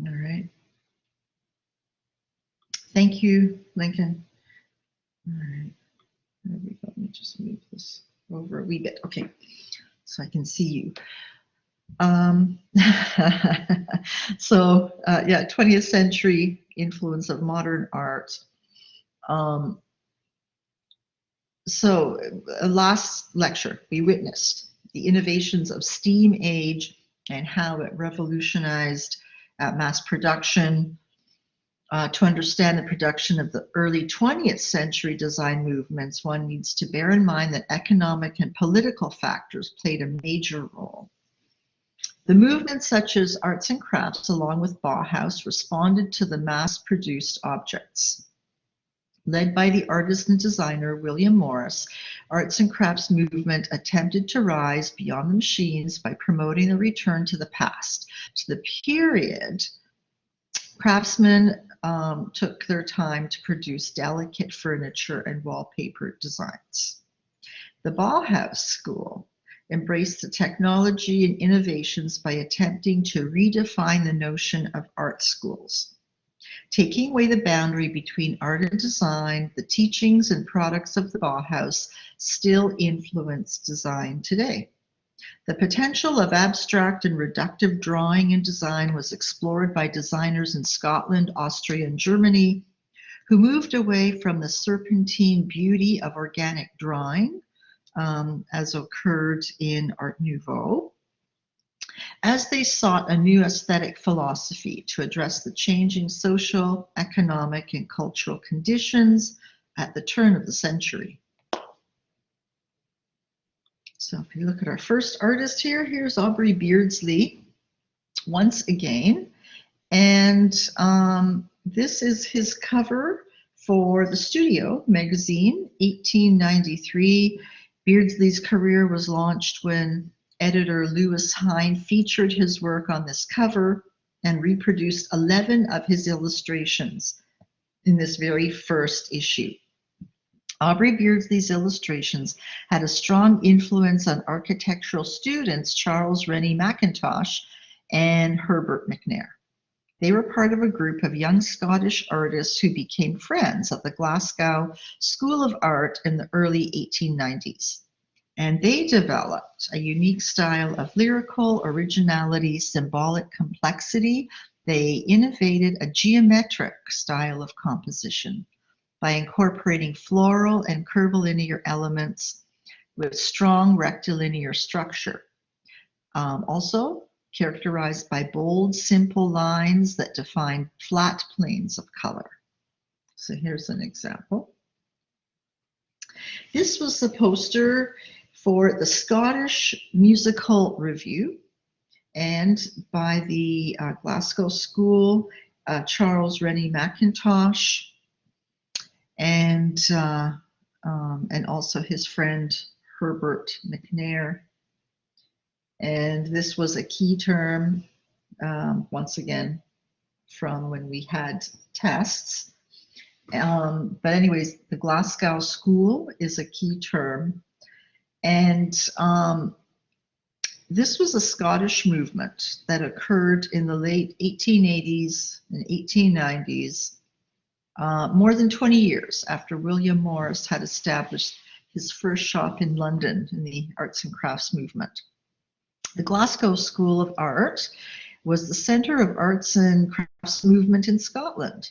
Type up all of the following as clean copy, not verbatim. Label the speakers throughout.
Speaker 1: All right. Thank you, Lincoln. All right. There we go. Let me just move this over a wee bit. Okay. So I can see you. So yeah, 20th century influence of modern art. So last lecture, we witnessed the innovations of STEAM age and how it revolutionized mass production. To understand the production of the early 20th century design movements, one needs to bear in mind that economic and political factors played a major role. The movements such as arts and crafts, along with Bauhaus, responded to the mass-produced objects. Led by the artist and designer William Morris, arts and crafts movement attempted to rise beyond the machines by promoting a return to the past, to the period craftsmen took their time to produce delicate furniture and wallpaper designs. The Bauhaus School embraced the technology and innovations by attempting to redefine the notion of art schools. Taking away the boundary between art and design, the teachings and products of the Bauhaus still influence design today. The potential of abstract and reductive drawing and design was explored by designers in Scotland, Austria, and Germany, who moved away from the serpentine beauty of organic drawing, as occurred in Art Nouveau, as they sought a new aesthetic philosophy to address the changing social, economic, and cultural conditions at the turn of the century. So if you look at our first artist here, here's Aubrey Beardsley, once again. And this is his cover for the Studio magazine, 1893. Beardsley's career was launched when editor Lewis Hine featured his work on this cover and reproduced 11 of his illustrations in this very first issue. Aubrey Beardsley's illustrations had a strong influence on architectural students Charles Rennie Mackintosh and Herbert McNair. They were part of a group of young Scottish artists who became friends at the Glasgow School of Art in the early 1890s. And they developed a unique style of lyrical originality, symbolic complexity. They innovated a geometric style of composition by incorporating floral and curvilinear elements with strong rectilinear structure. Also characterized by bold, simple lines that define flat planes of color. So here's an example. This was the poster for the Scottish Musical Review and by the Glasgow School, Charles Rennie Mackintosh, and also his friend Herbert McNair. And this was a key term, once again, from when we had tests. But anyways, the Glasgow School is a key term. And this was a Scottish movement that occurred in the late 1880s and 1890s, more than 20 years after William Morris had established his first shop in London in the arts and crafts movement. The Glasgow School of Art was the center of arts and crafts movement in Scotland.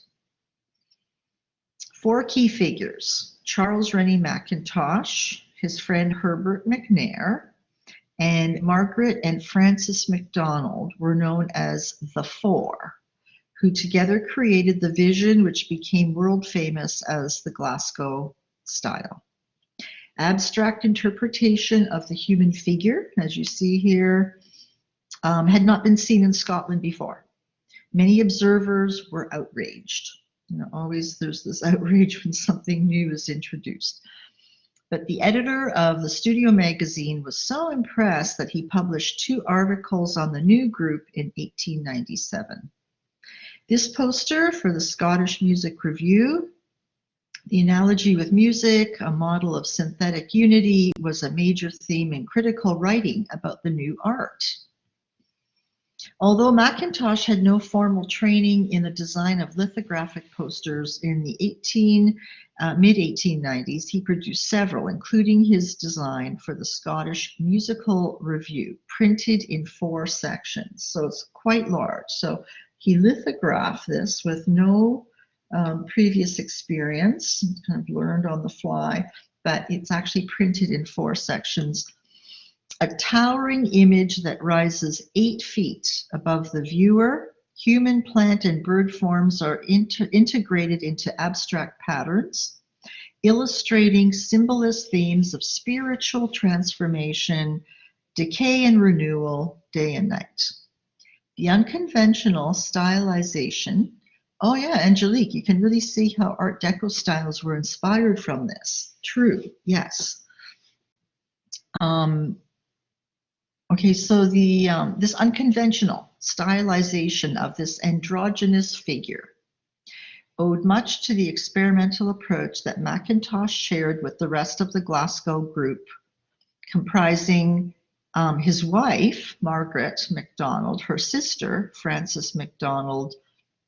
Speaker 1: Four key figures: Charles Rennie Mackintosh, his friend Herbert McNair, and Margaret and Francis MacDonald were known as the Four, who together created the vision which became world famous as the Glasgow style. Abstract interpretation of the human figure, as you see here, had not been seen in Scotland before. Many observers were outraged. You know, always there's this outrage when something new is introduced. But the editor of the Studio magazine was so impressed that he published 2 articles on the new group in 1897. This poster for the Scottish Music Review, the analogy with music, a model of synthetic unity, was a major theme in critical writing about the new art. Although Mackintosh had no formal training in the design of lithographic posters in the mid-1890s, he produced several, including his design for the Scottish Musical Review, printed in 4 sections. So it's quite large. So he lithographed this with no previous experience, kind of learned on the fly, but it's actually printed in 4 sections. A towering image that rises 8 feet above the viewer. Human, plant, and bird forms are integrated into abstract patterns, illustrating symbolist themes of spiritual transformation, decay and renewal, day and night. The unconventional stylization. Oh yeah, Angelique, you can really see how Art Deco styles were inspired from this. True, yes. Okay, so the this unconventional stylization of this androgynous figure owed much to the experimental approach that Mackintosh shared with the rest of the Glasgow group, comprising his wife, Margaret MacDonald, her sister, Frances MacDonald,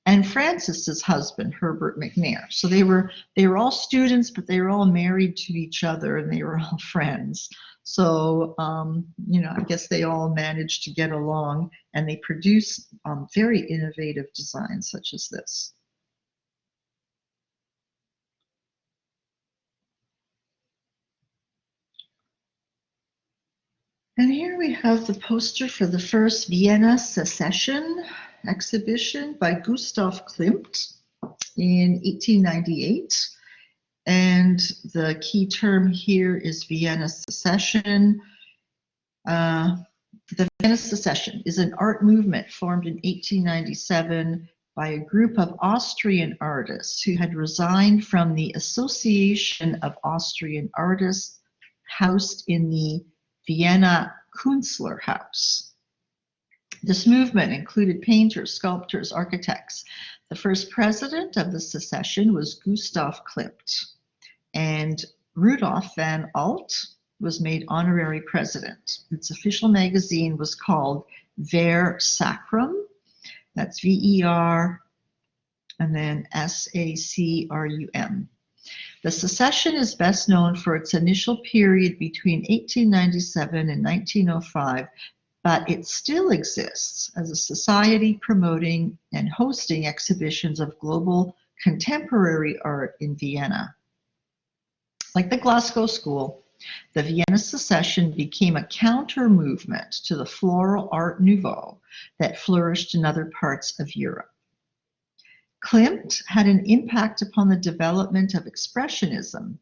Speaker 1: and Francis's husband, Herbert McNair. So they were all students, but they were all married to each other, and they were all friends. So, you know, I guess they all managed to get along, and they produced very innovative designs such as this. And here we have the poster for the first Vienna Secession exhibition by Gustav Klimt in 1898. And the key term here is Vienna Secession. The Vienna Secession is an art movement formed in 1897 by a group of Austrian artists who had resigned from the Association of Austrian Artists housed in the Vienna Künstlerhaus. This movement included painters, sculptors, architects. The first president of the secession was Gustav Klimt, and Rudolf van Alt was made honorary president. Its official magazine was called Ver Sacrum. That's V-E-R and then S-A-C-R-U-M. The secession is best known for its initial period between 1897 and 1905, but it still exists as a society promoting and hosting exhibitions of global contemporary art in Vienna. Like the Glasgow School, the Vienna Secession became a counter-movement to the floral Art Nouveau that flourished in other parts of Europe. Klimt had an impact upon the development of Expressionism.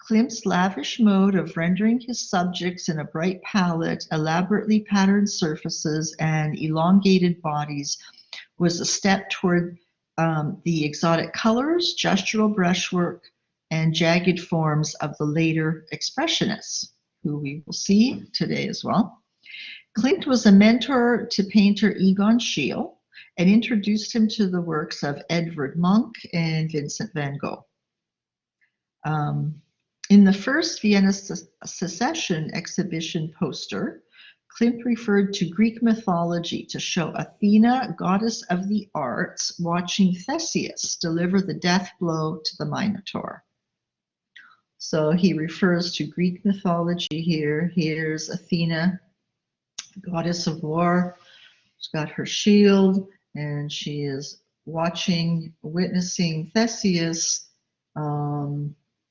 Speaker 1: Klimt's lavish mode of rendering his subjects in a bright palette, elaborately patterned surfaces, and elongated bodies was a step toward the exotic colors, gestural brushwork, and jagged forms of the later Expressionists, who we will see today as well. Klimt was a mentor to painter Egon Schiele and introduced him to the works of Edvard Munch and Vincent van Gogh. In the first Vienna Secession exhibition poster, Klimt referred to Greek mythology to show Athena, goddess of the arts, watching Theseus deliver the death blow to the Minotaur. So he refers to Greek mythology here. Here's Athena, goddess of war. She's got her shield, and she is witnessing Theseus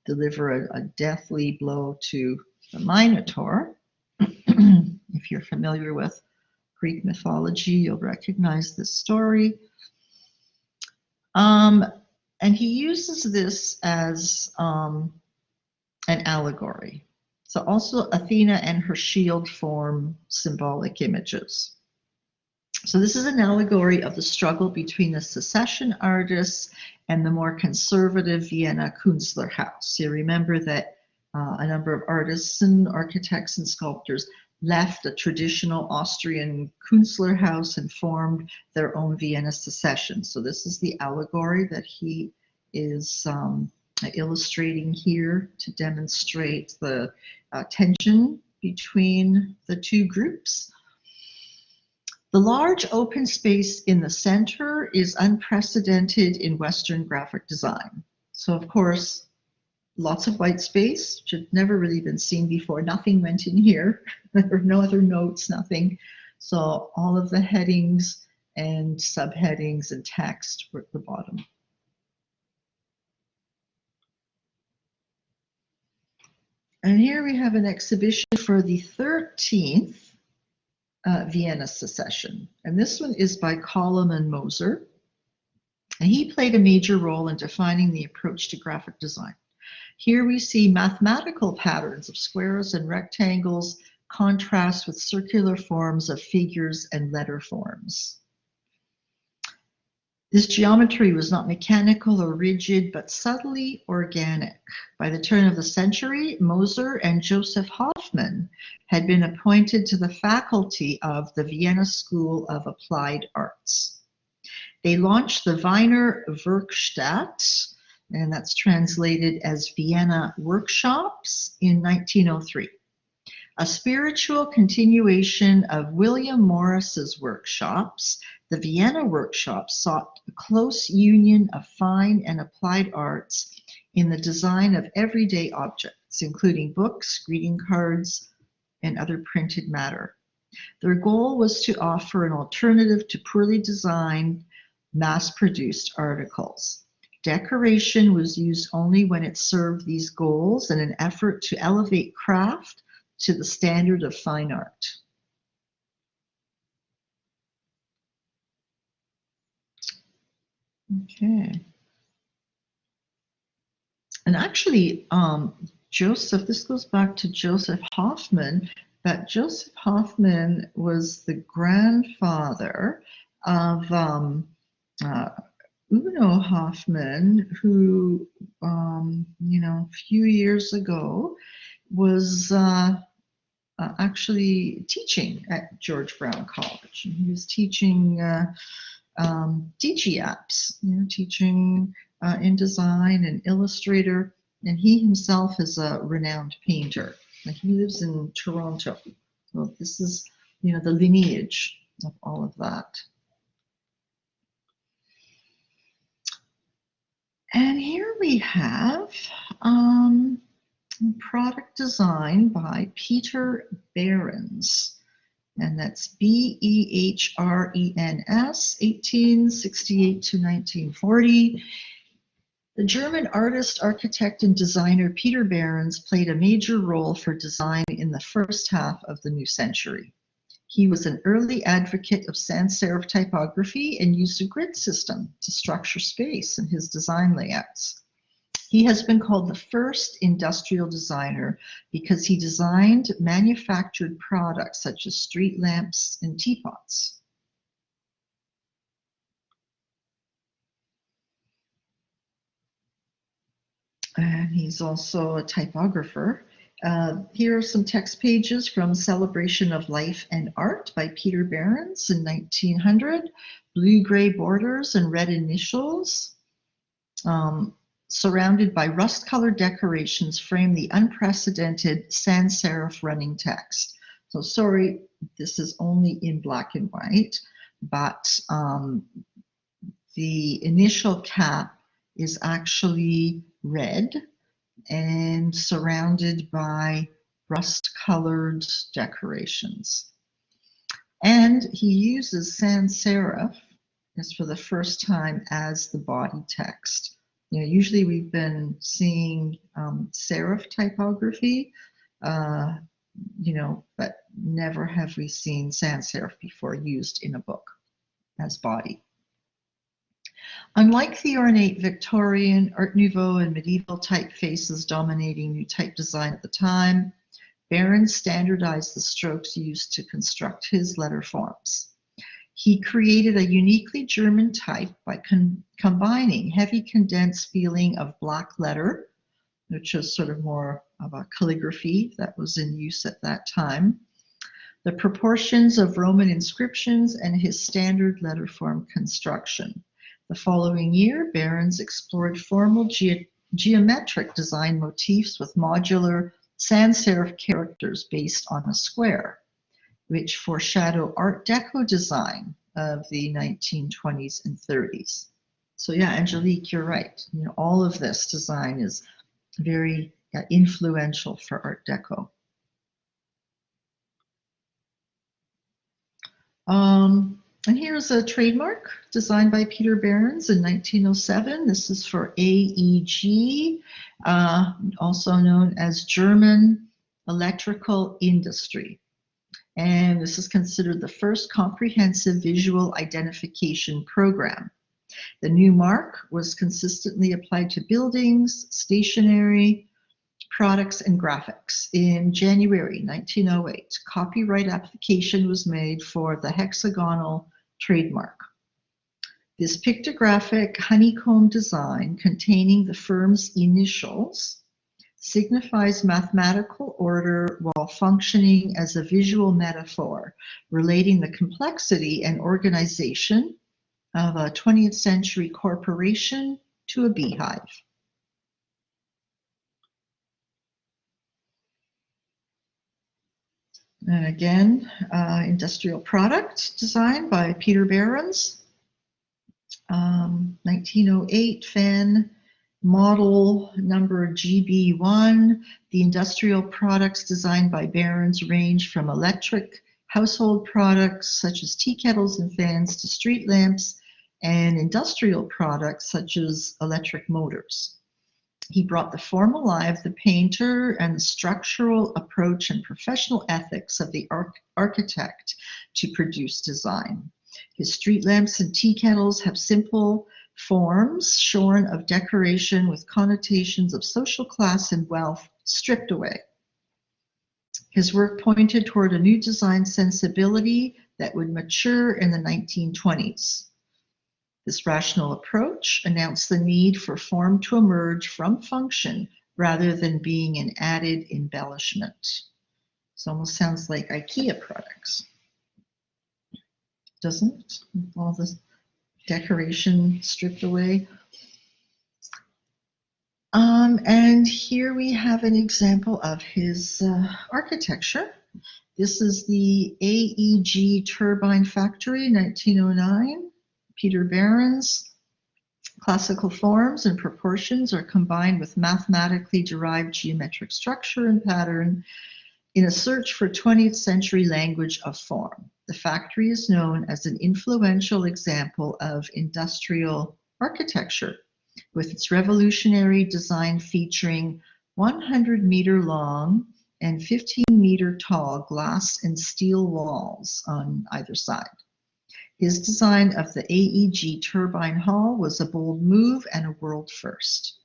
Speaker 1: deliver a deathly blow to the Minotaur. If you're familiar with Greek mythology, you'll recognize this story. And he uses this as an allegory. So also Athena and her shield form symbolic images. So this is an allegory of the struggle between the secession artists and the more conservative Vienna Künstlerhaus. You remember that a number of artists and architects and sculptors left the traditional Austrian Künstlerhaus and formed their own Vienna Secession. So this is the allegory that he is illustrating here to demonstrate the tension between the two groups. The large open space in the center is unprecedented in Western graphic design. So of course, lots of white space, which had never really been seen before. Nothing went in here. There were no other notes, nothing. So all of the headings and subheadings and text were at the bottom. And here we have an exhibition for the 13th Vienna Secession. And this one is by Koloman Moser. And he played a major role in defining the approach to graphic design. Here we see mathematical patterns of squares and rectangles contrast with circular forms of figures and letter forms. This geometry was not mechanical or rigid, but subtly organic. By the turn of the century, Moser and Joseph Hoffmann had been appointed to the faculty of the Vienna School of Applied Arts. They launched the Wiener Werkstatt, and that's translated as Vienna Workshops, in 1903. A spiritual continuation of William Morris's workshops, the Vienna Workshops sought a close union of fine and applied arts in the design of everyday objects, including books, greeting cards, and other printed matter. Their goal was to offer an alternative to poorly designed, mass-produced articles. Decoration was used only when it served these goals in an effort to elevate craft to the standard of fine art. Okay. And actually, Joseph, this goes back to Joseph Hoffmann, but Joseph Hoffmann was the grandfather of Uno Hoffmann, who, a few years ago was actually teaching at George Brown College. And he was teaching DigiApps, teaching in design and illustrator, and he himself is a renowned painter. And he lives in Toronto. So this is, the lineage of all of that. And here we have product design by Peter Behrens, and that's Behrens, 1868 to 1940. The German artist, architect, and designer Peter Behrens played a major role for design in the first half of the new century. He was an early advocate of sans serif typography and used a grid system to structure space in his design layouts. He has been called the first industrial designer because he designed manufactured products such as street lamps and teapots. And he's also a typographer. Here are some text pages from Celebration of Life and Art by Peter Behrens in 1900. Blue-gray borders and red initials, surrounded by rust-colored decorations, frame the unprecedented sans serif running text. So sorry, this is only in black and white, but the initial cap is actually red and surrounded by rust-colored decorations. And he uses sans serif as for the first time as the body text. Usually we've been seeing serif typography, but never have we seen sans serif before used in a book as body. Unlike the ornate Victorian, Art Nouveau, and medieval typefaces dominating new type design at the time, Behrens standardized the strokes used to construct his letter forms. He created a uniquely German type by combining heavy condensed feeling of black letter, which was sort of more of a calligraphy that was in use at that time, the proportions of Roman inscriptions, and his standard letter form construction. The following year, Behrens explored formal geometric design motifs with modular sans serif characters based on a square. which foreshadow Art Deco design of the 1920s and 30s. So yeah, Angelique, you're right. You know, all of this design is very influential for Art Deco. And here's a trademark designed by Peter Behrens in 1907. This is for AEG, also known as German Electrical Industry. And this is considered the first comprehensive visual identification program. The new mark was consistently applied to buildings, stationery, products, and graphics. In January 1908, copyright application was made for the hexagonal trademark. This pictographic honeycomb design containing the firm's initials signifies mathematical order while functioning as a visual metaphor relating the complexity and organization of a 20th century corporation to a beehive. And again, industrial product designed by Peter Behrens. 1908 fan model number GB1. The industrial products designed by Behrens range from electric household products such as tea kettles and fans to street lamps, and industrial products such as electric motors. He brought the form alive, the painter, and the structural approach and professional ethics of the architect to produce design. His street lamps and tea kettles have simple forms shorn of decoration with connotations of social class and wealth stripped away. His work pointed toward a new design sensibility that would mature in the 1920s. This rational approach announced the need for form to emerge from function rather than being an added embellishment. This almost sounds like IKEA products, doesn't it? All this decoration stripped away. And here we have an example of his architecture. This is the AEG Turbine Factory, 1909. Peter Behrens. Classical forms and proportions are combined with mathematically derived geometric structure and pattern in a search for 20th century language of form. The factory is known as an influential example of industrial architecture, with its revolutionary design featuring 100-meter long and 15-meter tall glass and steel walls on either side. His design of the AEG Turbine Hall was a bold move and a world first.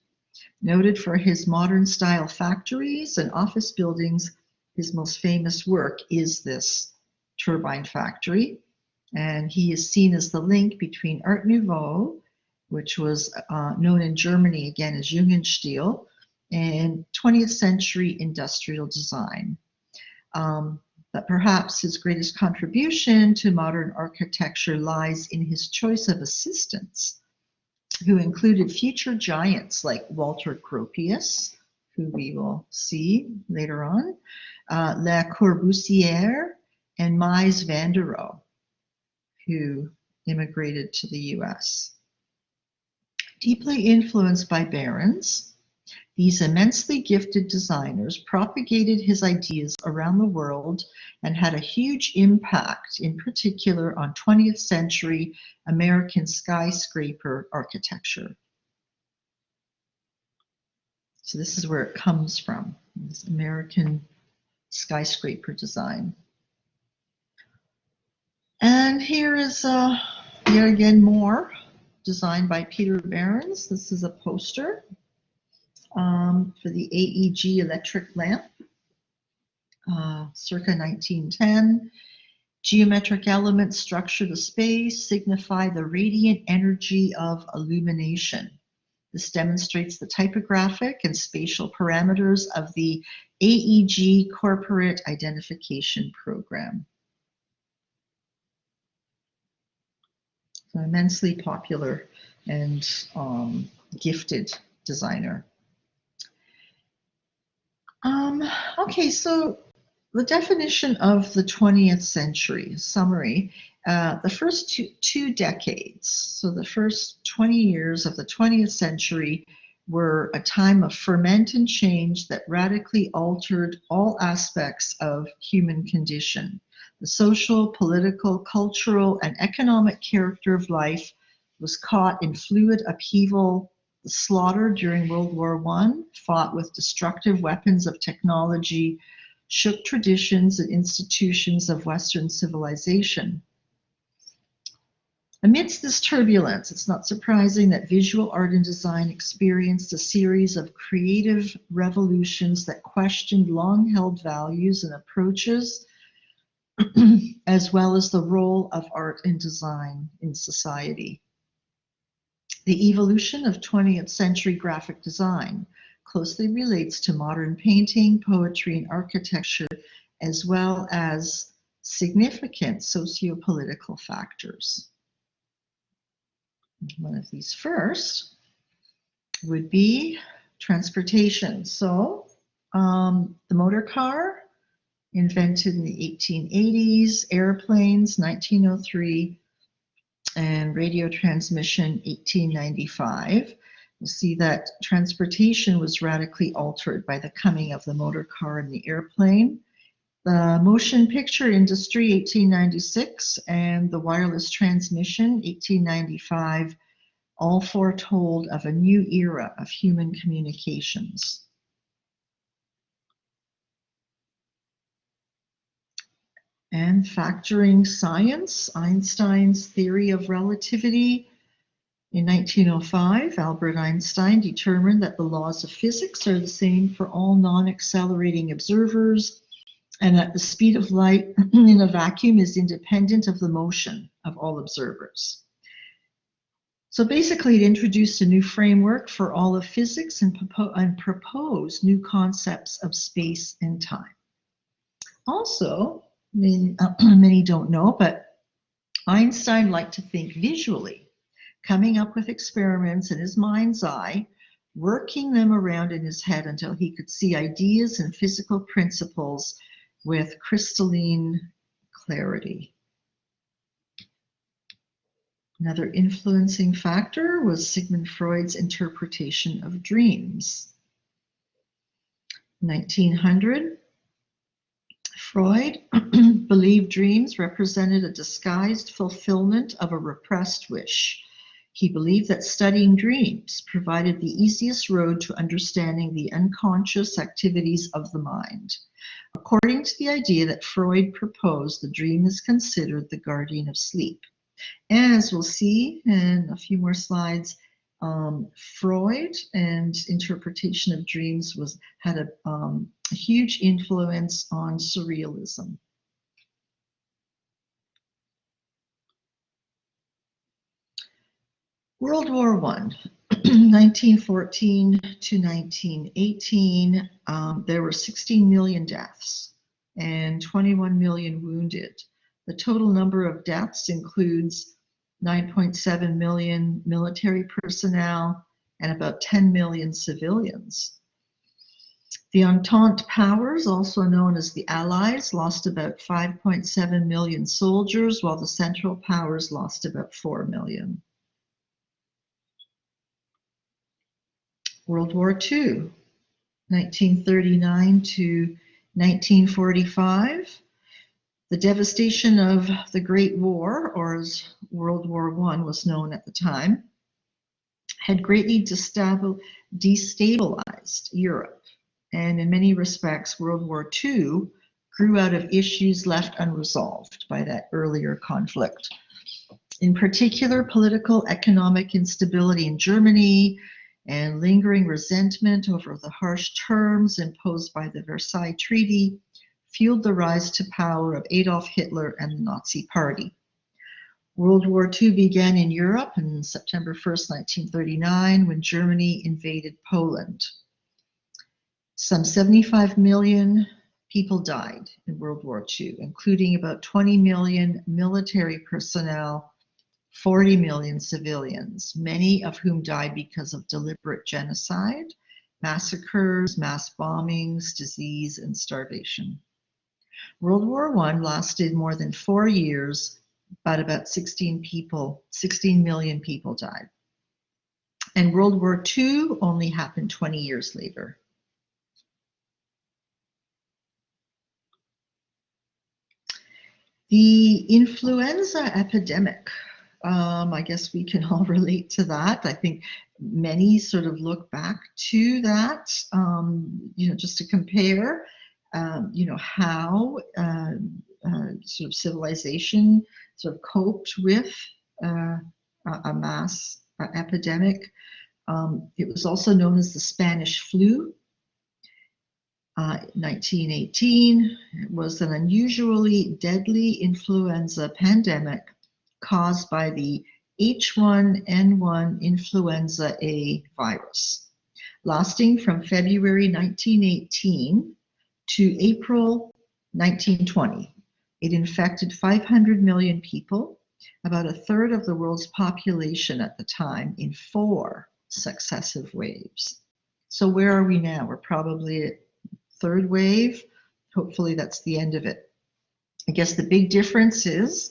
Speaker 1: Noted for his modern style factories and office buildings, his most famous work is this turbine factory. And he is seen as the link between Art Nouveau, which was known in Germany again as Jugendstil, and 20th century industrial design. But perhaps his greatest contribution to modern architecture lies in his choice of assistants, who included future giants like Walter Gropius, who we will see later on, Le Corbusier, and Mies van der Rohe, who immigrated to the US. Deeply influenced by Behrens, these immensely gifted designers propagated his ideas around the world and had a huge impact, in particular on 20th century American skyscraper architecture. So this is where it comes from, this American skyscraper design. And here is yet again more designed by Peter Behrens. This is a poster for the AEG electric lamp, circa 1910. Geometric elements structure the space, signify the radiant energy of illumination. This demonstrates the typographic and spatial parameters of the AEG Corporate Identification Program. So immensely popular and gifted designer. Okay, so The definition of the 20th century, summary, the first two decades, so the first 20 years of the 20th century were a time of ferment and change that radically altered all aspects of human condition. The social, political, cultural, and economic character of life was caught in fluid upheaval. The slaughter during World War I, fought with destructive weapons of technology, shook traditions and institutions of Western civilization. Amidst this turbulence, it's not surprising that visual art and design experienced a series of creative revolutions that questioned long-held values and approaches, as well as the role of art and design in society. The evolution of 20th century graphic design closely relates to modern painting, poetry, and architecture, as well as significant socio-political factors. One of these first would be transportation. So the motor car, invented in the 1880s, airplanes, 1903, and radio transmission, 1895. You'll see that transportation was radically altered by the coming of the motor car and the airplane. The motion picture industry, 1896, and the wireless transmission, 1895, all foretold of a new era of human communications. And factoring science, Einstein's theory of relativity. In 1905, Albert Einstein determined that the laws of physics are the same for all non-accelerating observers, and that the speed of light in a vacuum is independent of the motion of all observers. So basically, it introduced a new framework for all of physics and proposed new concepts of space and time. Also, many don't know, but Einstein liked to think visually, coming up with experiments in his mind's eye, working them around in his head until he could see ideas and physical principles with crystalline clarity. Another influencing factor was Sigmund Freud's interpretation of dreams. 1900, Freud believed dreams represented a disguised fulfillment of a repressed wish. He believed that studying dreams provided the easiest road to understanding the unconscious activities of the mind. According to the idea that Freud proposed, the dream is considered the guardian of sleep. And as we'll see in a few more slides, Freud and interpretation of dreams had a huge influence on surrealism. World War I, 1914 to 1918, there were 16 million deaths and 21 million wounded. The total number of deaths includes 9.7 million military personnel and about 10 million civilians. The Entente powers, also known as the Allies, lost about 5.7 million soldiers, while the Central powers lost about 4 million. World War II, 1939 to 1945. The devastation of the Great War, or as World War I was known at the time, had greatly destabilized Europe. And in many respects, World War II grew out of issues left unresolved by that earlier conflict. In particular, political, economic instability in Germany and lingering resentment over the harsh terms imposed by the Versailles Treaty fueled the rise to power of Adolf Hitler and the Nazi Party. World War II began in Europe on September 1st, 1939, when Germany invaded Poland. Some 75 million people died in World War II, including about 20 million military personnel, 40 million civilians, many of whom died because of deliberate genocide, massacres, mass bombings, disease, and starvation. World War I lasted more than 4 years, but about 16 million people died. And World War II only happened 20 years later. The influenza epidemic, I guess we can all relate to that. I think many sort of look back to that, just to compare, how sort of civilization sort of coped with a mass epidemic. It was also known as the Spanish flu. 1918 was an unusually deadly influenza pandemic caused by the H1N1 influenza A virus, lasting from February 1918 to April 1920. It infected 500 million people, about a third of the world's population at the time, in 4 successive waves. So where are we now? We're probably at third wave. Hopefully that's the end of it. I guess the big difference is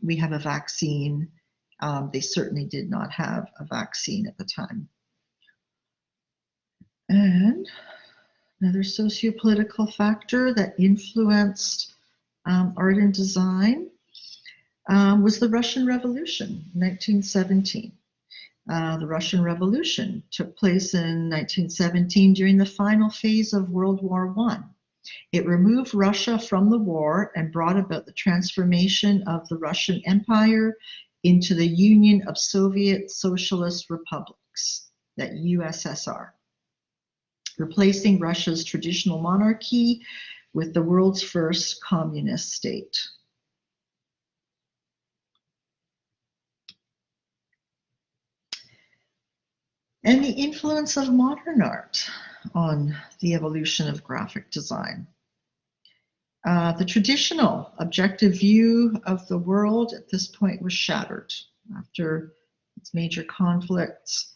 Speaker 1: we have a vaccine. They certainly did not have a vaccine at the time. And another sociopolitical factor that influenced art and design was the Russian Revolution, 1917. The Russian Revolution took place in 1917 during the final phase of World War I. It removed Russia from the war and brought about the transformation of the Russian Empire into the Union of Soviet Socialist Republics, that USSR, replacing Russia's traditional monarchy with the world's first communist state. And the influence of modern art on the evolution of graphic design. The traditional objective view of the world at this point was shattered after its major conflicts.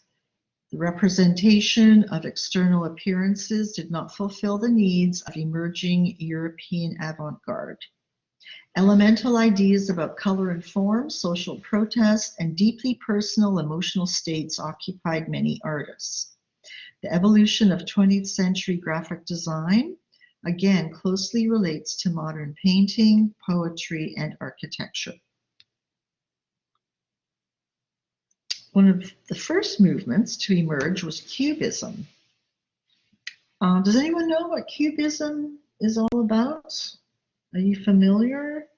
Speaker 1: The representation of external appearances did not fulfill the needs of emerging European avant-garde. Elemental ideas about color and form, social protest, and deeply personal emotional states occupied many artists. The evolution of 20th century graphic design, again, closely relates to modern painting, poetry, and architecture. One of the first movements to emerge was Cubism. Does anyone know what Cubism is all about? Are you familiar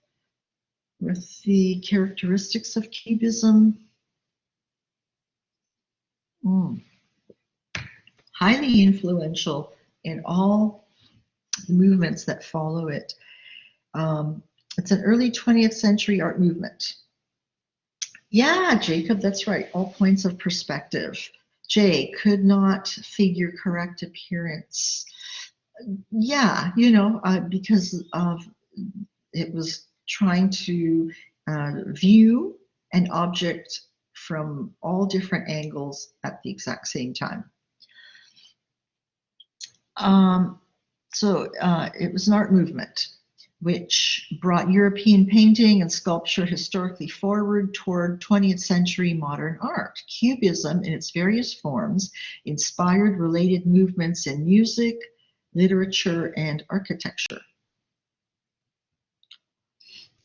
Speaker 1: with the characteristics of Cubism? Highly influential in all the movements that follow it. It's an early 20th century art movement. Yeah, Jacob, that's right. All points of perspective. Jay could not figure correct appearance. Yeah, because of it was trying to view an object from all different angles at the exact same time. So it was an art movement which brought European painting and sculpture historically forward toward 20th century modern art. Cubism, in its various forms, inspired related movements in music, literature, and architecture.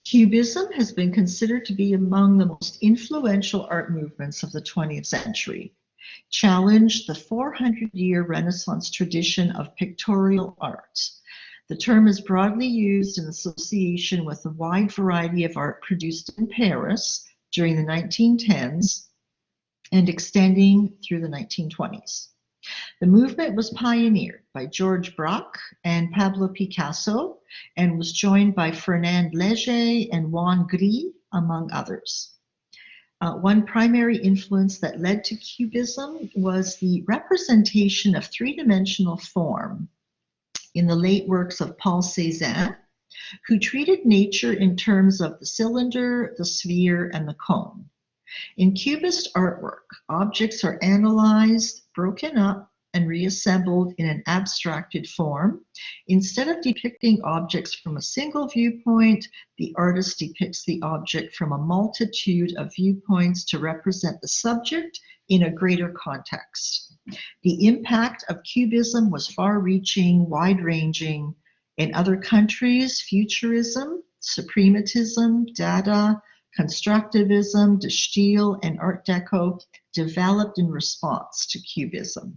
Speaker 1: Cubism has been considered to be among the most influential art movements of the 20th century, challenged the 400-year Renaissance tradition of pictorial art. The term is broadly used in association with a wide variety of art produced in Paris during the 1910s and extending through the 1920s. The movement was pioneered by Georges Braque and Pablo Picasso and was joined by Fernand Léger and Juan Gris, among others. One primary influence that led to Cubism was the representation of three-dimensional form in the late works of Paul Cézanne, who treated nature in terms of the cylinder, the sphere, and the cone. In Cubist artwork, objects are analyzed, broken up, and reassembled in an abstracted form. Instead of depicting objects from a single viewpoint, the artist depicts the object from a multitude of viewpoints to represent the subject in a greater context. The impact of Cubism was far-reaching, wide-ranging. In other countries, Futurism, Suprematism, Dada, Constructivism, De Stijl, and Art Deco developed in response to Cubism.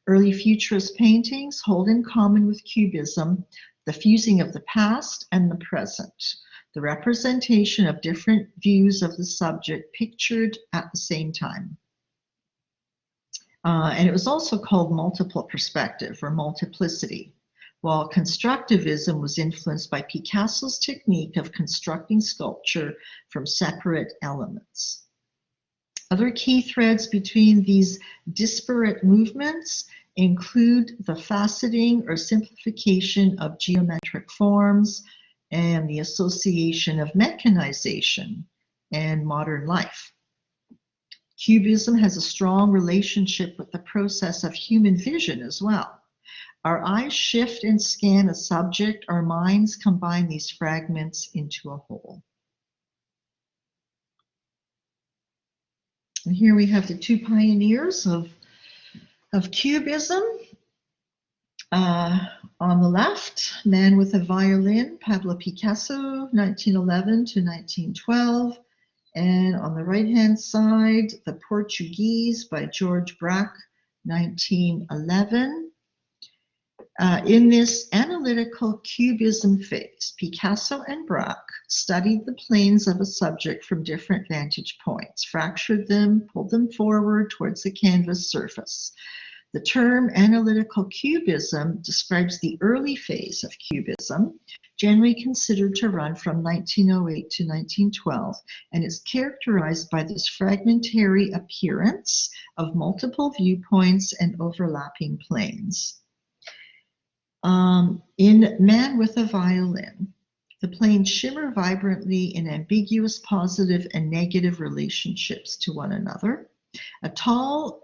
Speaker 1: Early Futurist paintings hold in common with Cubism the fusing of the past and the present, the representation of different views of the subject pictured at the same time. And it was also called multiple perspective or multiplicity, while constructivism was influenced by Picasso's technique of constructing sculpture from separate elements. Other key threads between these disparate movements include the faceting or simplification of geometric forms and the association of mechanization and modern life. Cubism has a strong relationship with the process of human vision as well. Our eyes shift and scan a subject, our minds combine these fragments into a whole. And here we have the two pioneers of Cubism. On the left, Man with a Violin, Pablo Picasso, 1911 to 1912. And on the right-hand side, The Portuguese by George Braque, 1911. In this analytical Cubism phase, Picasso and Braque studied the planes of a subject from different vantage points, fractured them, pulled them forward towards the canvas surface. The term analytical Cubism describes the early phase of Cubism, generally considered to run from 1908 to 1912, and is characterized by this fragmentary appearance of multiple viewpoints and overlapping planes. In Man with a Violin, the planes shimmer vibrantly in ambiguous positive and negative relationships to one another. A tall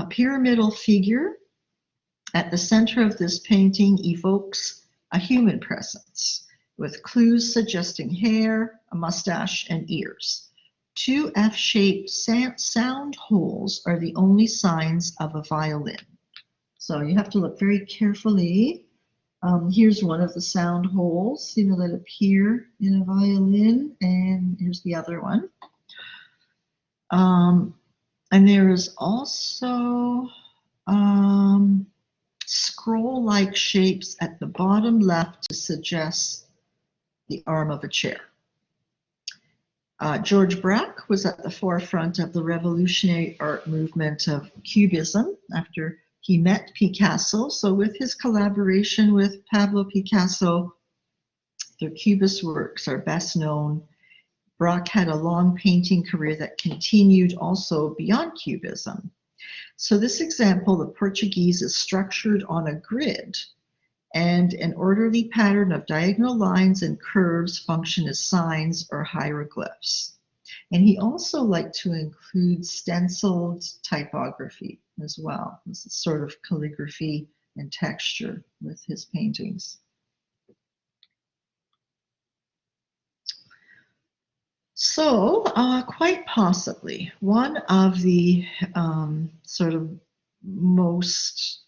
Speaker 1: pyramidal figure at the center of this painting evokes a human presence, with clues suggesting hair, a mustache, and ears. Two F-shaped sound holes are the only signs of a violin. So you have to look very carefully. Here's one of the sound holes, that appear in a violin, and here's the other one. And there is also scroll-like shapes at the bottom left to suggest the arm of a chair. George Braque was at the forefront of the revolutionary art movement of Cubism after he met Picasso. So with his collaboration with Pablo Picasso, their Cubist works are best known. Braque had a long painting career that continued also beyond Cubism. So this example, The Portuguese, is structured on a grid, and an orderly pattern of diagonal lines and curves function as signs or hieroglyphs. And he also liked to include stenciled typography as well. This is sort of calligraphy and texture with his paintings. So, quite possibly, one of the sort of most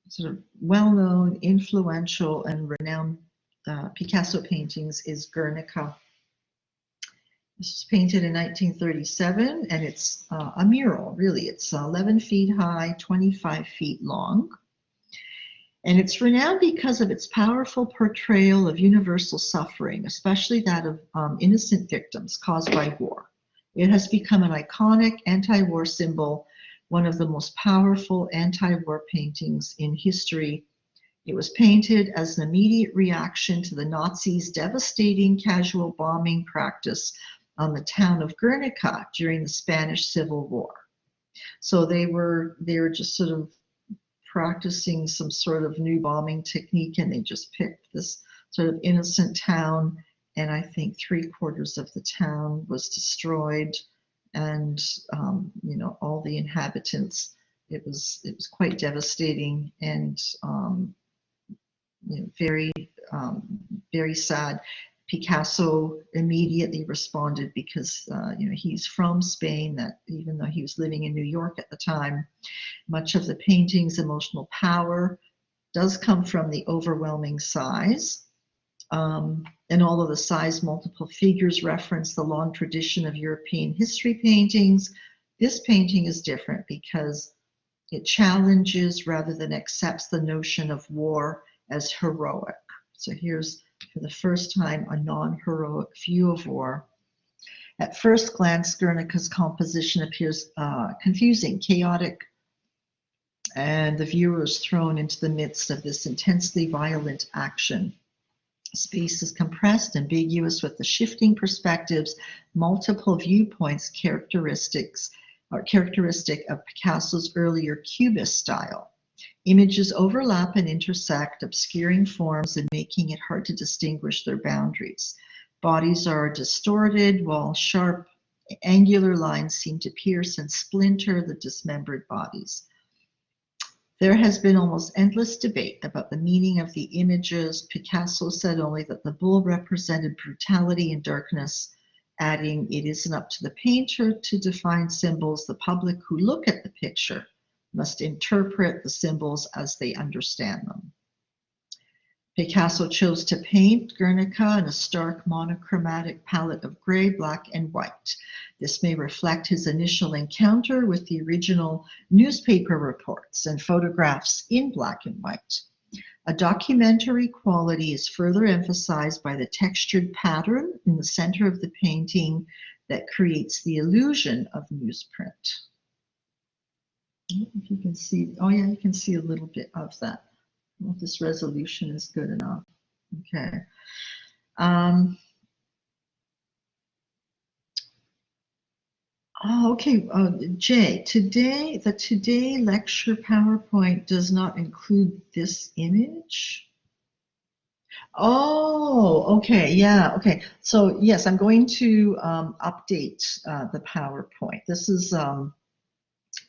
Speaker 1: sort of well-known, influential, and renowned Picasso paintings is Guernica. This was painted in 1937, and it's a mural, really. It's 11 feet high, 25 feet long. And it's renowned because of its powerful portrayal of universal suffering, especially that of innocent victims caused by war. It has become an iconic anti-war symbol, one of the most powerful anti-war paintings in history. It was painted as an immediate reaction to the Nazis' devastating casual bombing practice on the town of Guernica during the Spanish Civil War. So they were just sort of practicing some sort of new bombing technique, and they just picked this sort of innocent town, and I think 3/4 of the town was destroyed, and all the inhabitants it was quite devastating and very very sad. Picasso immediately responded because he's from Spain. That even though he was living in New York at the time, much of the painting's emotional power does come from the overwhelming size. And although the size multiple figures reference the long tradition of European history paintings, this painting is different because it challenges rather than accepts the notion of war as heroic. So here's, for the first time, a non-heroic view of war. At first glance, Guernica's composition appears confusing, chaotic, and the viewer is thrown into the midst of this intensely violent action. Space is compressed, ambiguous, with the shifting perspectives, multiple viewpoints characteristic of Picasso's earlier Cubist style. Images overlap and intersect, obscuring forms and making it hard to distinguish their boundaries. Bodies are distorted, while sharp, angular lines seem to pierce and splinter the dismembered bodies. There has been almost endless debate about the meaning of the images. Picasso said only that the bull represented brutality and darkness, adding, "It isn't up to the painter to define symbols. The public who look at the picture must interpret the symbols as they understand them." Picasso chose to paint Guernica in a stark monochromatic palette of gray, black, and white. This may reflect his initial encounter with the original newspaper reports and photographs in black and white. A documentary quality is further emphasized by the textured pattern in the center of the painting that creates the illusion of newsprint. I don't know if you can see, oh yeah, you can see a little bit of that. Well, this resolution is good enough. Okay. Okay, Jay, the Today lecture PowerPoint does not include this image. Oh, okay, yeah, okay. So yes, I'm going to update the PowerPoint. This is an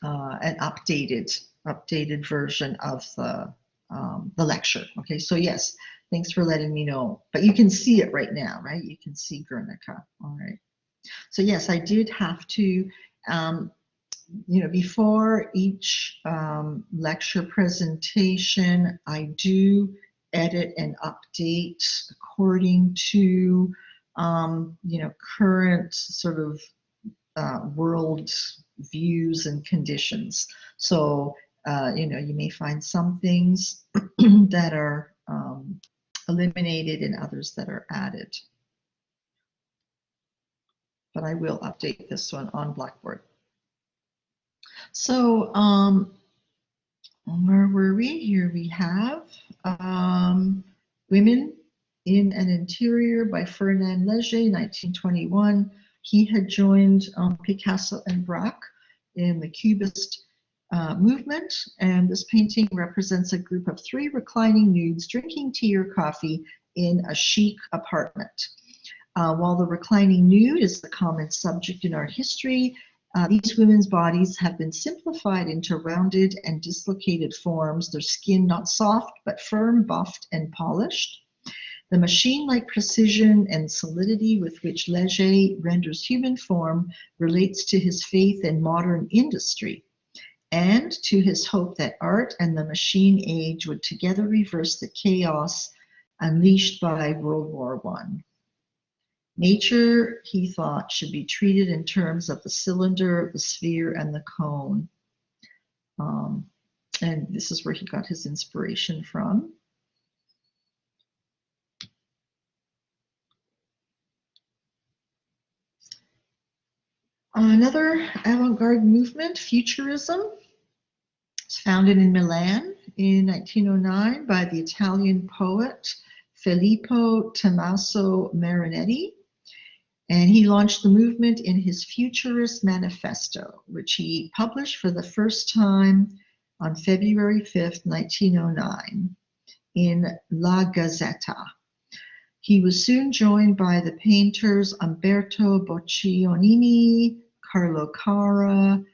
Speaker 1: updated version of the lecture. Okay, so yes, thanks for letting me know. But you can see it right now, right? You can see Guernica. All right. So yes, I did have to, before each lecture presentation, I do edit and update according to, current sort of world views and conditions. So, you may find some things that are eliminated and others that are added. But I will update this one on Blackboard. So where were we? Here we have Women in an Interior by Fernand Léger, 1921. He had joined Picasso and Braque in the Cubist movement, and this painting represents a group of 3 reclining nudes drinking tea or coffee in a chic apartment. While the reclining nude is the common subject in art history, these women's bodies have been simplified into rounded and dislocated forms, their skin not soft but firm, buffed, and polished. The machine-like precision and solidity with which Léger renders human form relates to his faith in modern industry and to his hope that art and the machine age would together reverse the chaos unleashed by World War I. Nature, he thought, should be treated in terms of the cylinder, the sphere, and the cone. And this is where he got his inspiration from. Another avant-garde movement, Futurism, was founded in Milan in 1909 by the Italian poet Filippo Tommaso Marinetti. And he launched the movement in his Futurist Manifesto, which he published for the first time on February 5th, 1909, in La Gazzetta. He was soon joined by the painters Umberto Boccioni, Carlo Cara,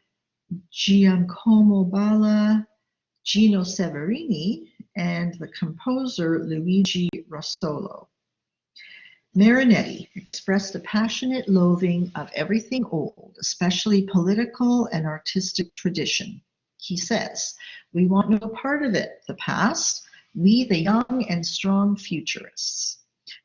Speaker 1: Giacomo Balla, Gino Severini, and the composer Luigi Russolo. Marinetti expressed a passionate loathing of everything old, especially political and artistic tradition. He says, "We want no part of it, the past, we the young and strong futurists."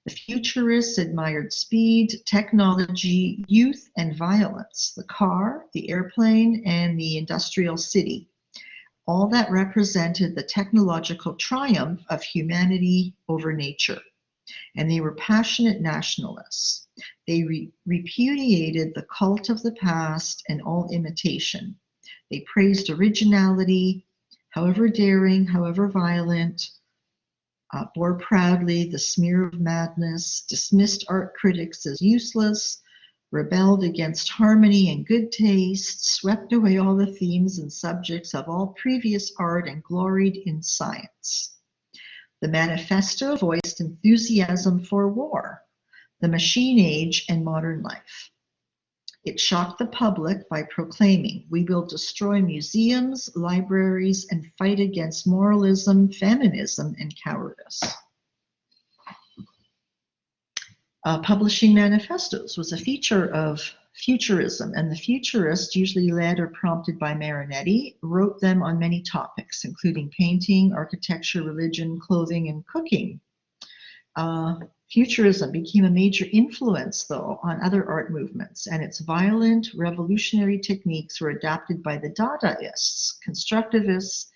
Speaker 1: The futurists admired speed, technology, youth, and violence, the car, the airplane, and the industrial city. All that represented the technological triumph of humanity over nature. And they were passionate nationalists. They repudiated the cult of the past and all imitation. They praised originality, however daring, however violent, bore proudly the smear of madness, dismissed art critics as useless, rebelled against harmony and good taste, swept away all the themes and subjects of all previous art, and gloried in science. The manifesto voiced enthusiasm for war, the machine age, and modern life. It shocked the public by proclaiming, "We will destroy museums, libraries, and fight against moralism, feminism, and cowardice." Publishing manifestos was a feature of futurism, and the futurists, usually led or prompted by Marinetti, wrote them on many topics, including painting, architecture, religion, clothing, and cooking. Futurism became a major influence, though, on other art movements, and its violent, revolutionary techniques were adopted by the Dadaists, Constructivists,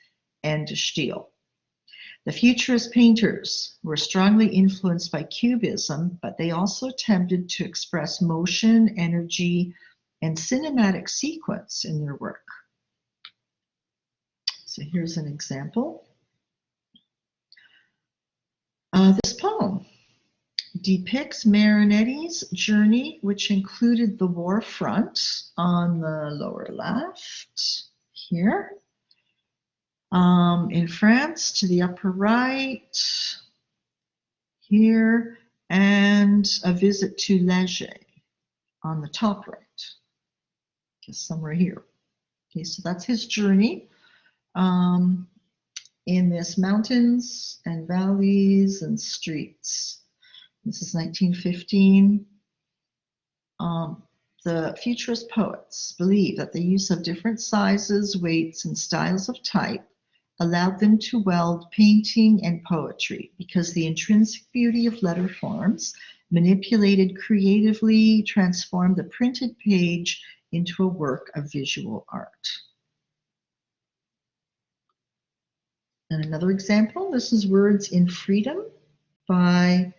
Speaker 1: and de Stijl. The futurist painters were strongly influenced by Cubism, but they also attempted to express motion, energy, and cinematic sequence in their work. So here's an example. This poem depicts Marinetti's journey, which included the war front on the lower left here, in France to the upper right here, and a visit to Leger on the top right, just somewhere here. Okay, so that's his journey in this mountains and valleys and streets. This is 1915. The futurist poets believe that the use of different sizes, weights, and styles of type allowed them to weld painting and poetry because the intrinsic beauty of letter forms, manipulated creatively, transformed the printed page into a work of visual art. And another example, this is Words in Freedom by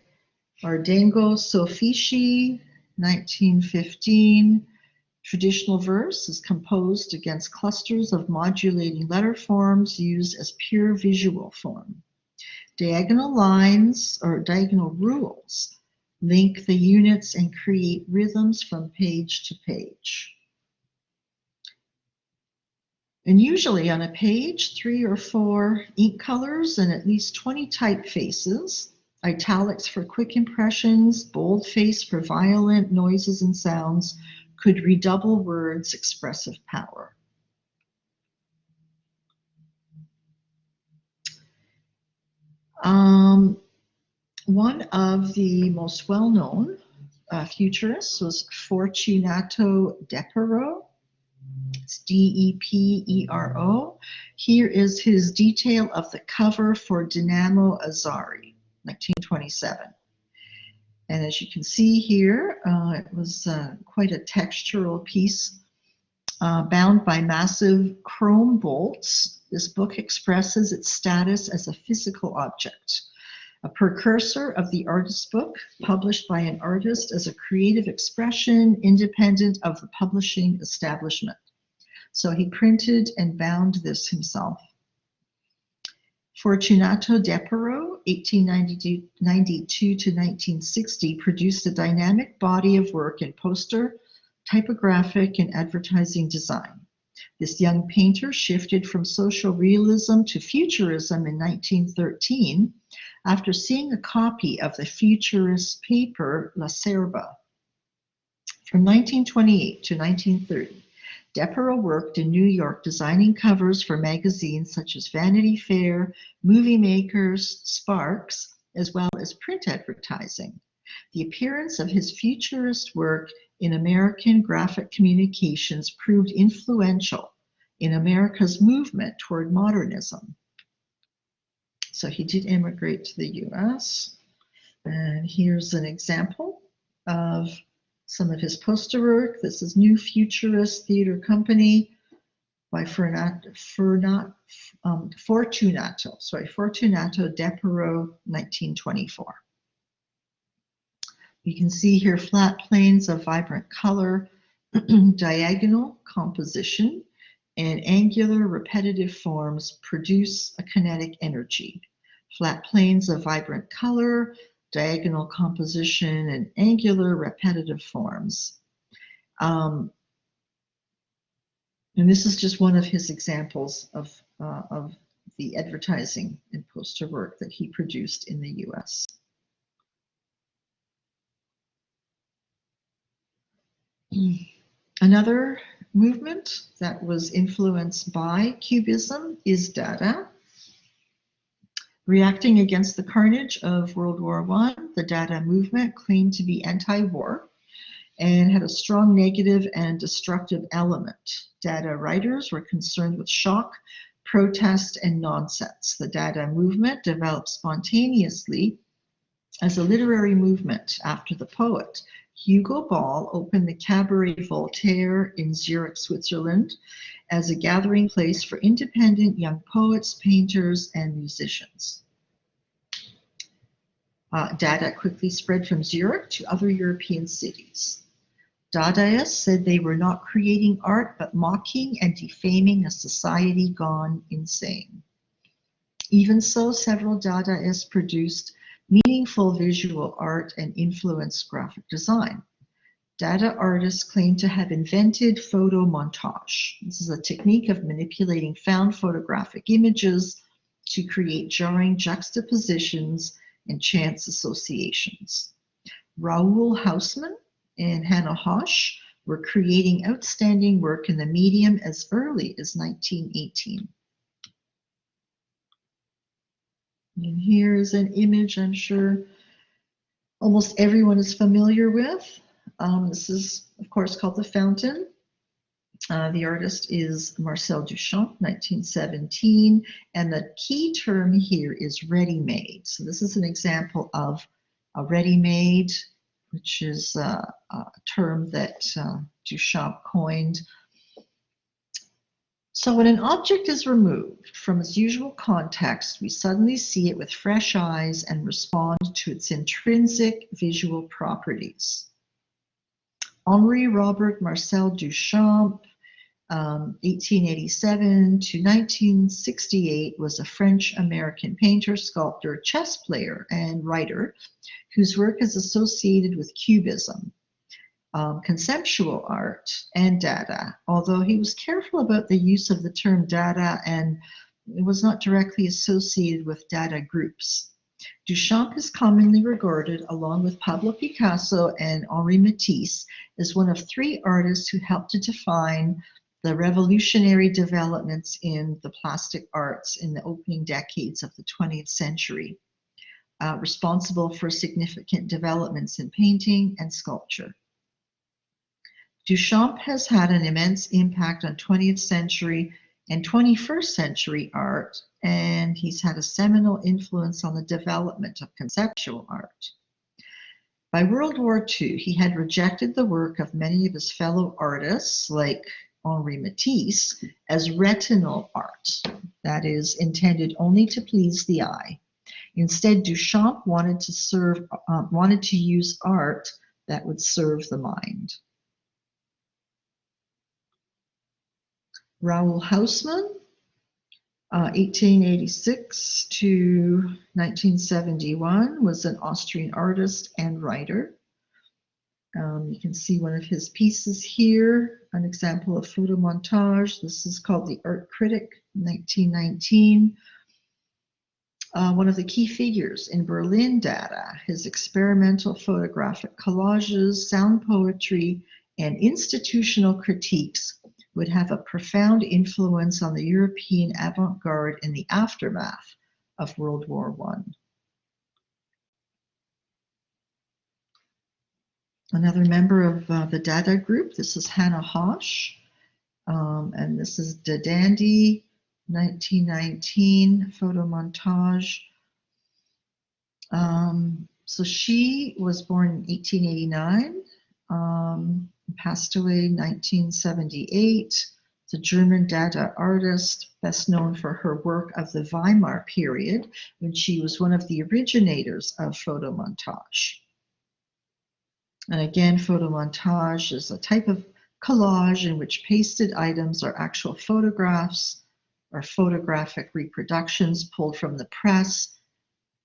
Speaker 1: Ardengo Soffici, 1915. Traditional verse is composed against clusters of modulating letter forms used as pure visual form. Diagonal lines or diagonal rules link the units and create rhythms from page to page. And usually on a page, 3 or 4 ink colors and at least 20 typefaces, italics for quick impressions, boldface for violent noises and sounds, could redouble words' expressive power. One of the most well-known futurists was Fortunato Depero. It's D-E-P-E-R-O. Here is his detail of the cover for Dinamo Azzari, 1927. And as you can see here, it was quite a textural piece bound by massive chrome bolts. This book expresses its status as a physical object, a precursor of the artist's book, published by an artist as a creative expression independent of the publishing establishment. So he printed and bound this himself. Fortunato Depero, 1892 to 1960, produced a dynamic body of work in poster, typographic, and advertising design. This young painter shifted from social realism to futurism in 1913 after seeing a copy of the futurist paper La Serba. From 1928 to 1930, Deperoux worked in New York designing covers for magazines such as Vanity Fair, Movie Makers, Sparks, as well as print advertising. The appearance of his futurist work in American graphic communications proved influential in America's movement toward modernism. So he did immigrate to the US. And here's an example of some of his poster work. This is New Futurist Theater Company by Fortunato Deperoux, 1924. You can see here flat planes of vibrant color, diagonal composition, and angular repetitive forms produce a kinetic energy. Flat planes of vibrant color, diagonal composition, and angular repetitive forms. And this is just one of his examples of the advertising and poster work that he produced in the US. Another movement that was influenced by Cubism is Dada. Reacting against the carnage of World War I, the Dada movement claimed to be anti-war and had a strong negative and destructive element. Dada writers were concerned with shock, protest, and nonsense. The Dada movement developed spontaneously as a literary movement after the poet. Hugo Ball opened the Cabaret Voltaire in Zurich, Switzerland, as a gathering place for independent young poets, painters, and musicians. Dada quickly spread from Zurich to other European cities. Dadaists said they were not creating art, but mocking and defaming a society gone insane. Even so, several Dadaists produced meaningful visual art and influenced graphic design. Dada artists claim to have invented photo montage. This is a technique of manipulating found photographic images to create jarring juxtapositions and chance associations. Raoul Haussmann and Hannah Hosch were creating outstanding work in the medium as early as 1918. And here is an image I'm sure almost everyone is familiar with. This is, of course, called The Fountain. The artist is Marcel Duchamp, 1917, and the key term here is ready-made. So this is an example of a ready-made, which is a term that Duchamp coined. So when an object is removed from its usual context, we suddenly see it with fresh eyes and respond to its intrinsic visual properties. Henri Robert Marcel Duchamp, 1887 to 1968, was a French-American painter, sculptor, chess player, and writer whose work is associated with Cubism, conceptual art, and Dada, although he was careful about the use of the term Dada and it was not directly associated with Dada groups. Duchamp is commonly regarded, along with Pablo Picasso and Henri Matisse, as one of three artists who helped to define the revolutionary developments in the plastic arts in the opening decades of the 20th century, responsible for significant developments in painting and sculpture. Duchamp has had an immense impact on 20th century and 21st century art, and he's had a seminal influence on the development of conceptual art. By World War II, he had rejected the work of many of his fellow artists, like Henri Matisse, as retinal art, that is, intended only to please the eye. Instead, Duchamp wanted to use art that would serve the mind. Raoul Haussmann, 1886 to 1971, was an Austrian artist and writer. You can see one of his pieces here, an example of photo montage. This is called The Art Critic, 1919. One of the key figures in Berlin Dada, his experimental photographic collages, sound poetry, and institutional critiques would have a profound influence on the European avant-garde in the aftermath of World War I. Another member of the Dada group, this is Hannah Hosch, and this is Da Dandy, 1919 photo montage. So she was born in 1889, passed away in 1978. The German Dada artist, best known for her work of the Weimar period, when she was one of the originators of photomontage. And again, photomontage is a type of collage in which pasted items are actual photographs or photographic reproductions pulled from the press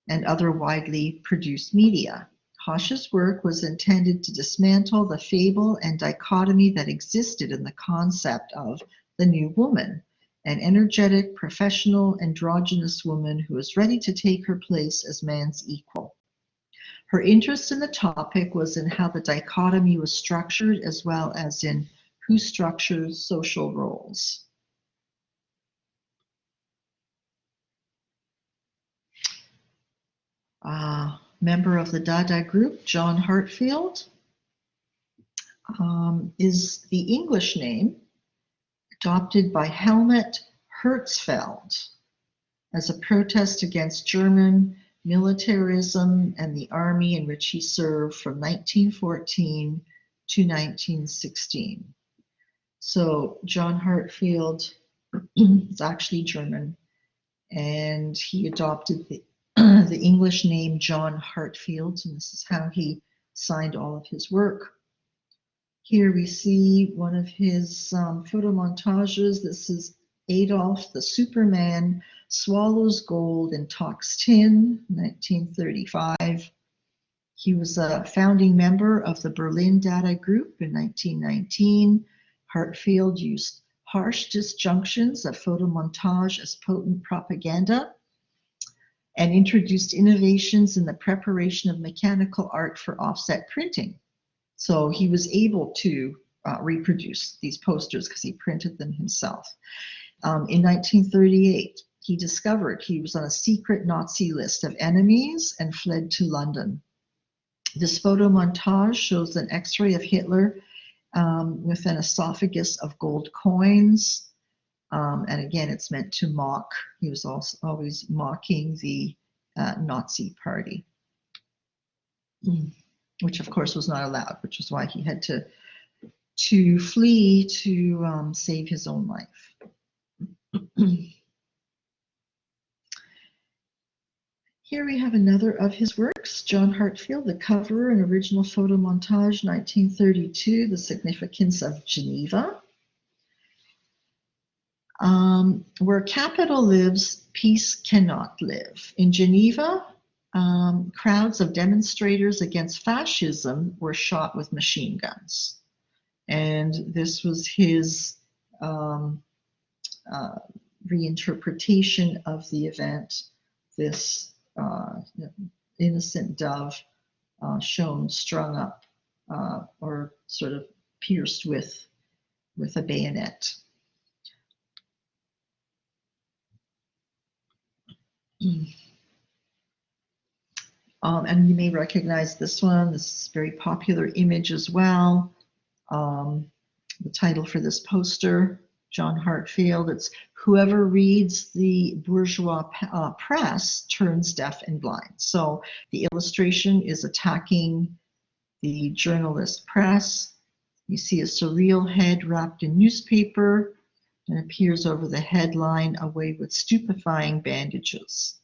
Speaker 1: and other widely produced media. Hosch's work was intended to dismantle the fable and dichotomy that existed in the concept of the new woman, an energetic, professional, androgynous woman who is ready to take her place as man's equal. Her interest in the topic was in how the dichotomy was structured, as well as in who structures social roles. Member of the Dada group, John Heartfield, is the English name adopted by Helmut Herzfeld as a protest against German militarism and the army in which he served from 1914 to 1916. So John Heartfield is actually German, and he adopted the English name John Heartfield, and this is how he signed all of his work. Here we see one of his photo montages. This is Adolf the Superman swallows gold and talks tin, 1935. He was a founding member of the Berlin Dada group in 1919. Heartfield used harsh disjunctions of photomontage as potent propaganda and introduced innovations in the preparation of mechanical art for offset printing. So he was able to reproduce these posters because he printed them himself. In 1938, he discovered he was on a secret Nazi list of enemies and fled to London. This photo montage shows an X-ray of Hitler with an esophagus of gold coins. And again, it's meant to mock. He was also always mocking the Nazi party, which of course was not allowed, which is why he had to flee to save his own life. Here we have another of his works, John Heartfield, The Cover, an original photo montage, 1932, The Significance of Geneva. Where capital lives, peace cannot live. In Geneva, crowds of demonstrators against fascism were shot with machine guns. And this was his reinterpretation of the event, this innocent dove shown strung up or sort of pierced with a bayonet. And you may recognize this one. This is a very popular image as well. The title for this poster, John Heartfield, it's "Whoever reads the bourgeois press turns deaf and blind." So the illustration is attacking the journalist press. You see a surreal head wrapped in newspaper and appears over the headline, "Away with stupefying bandages."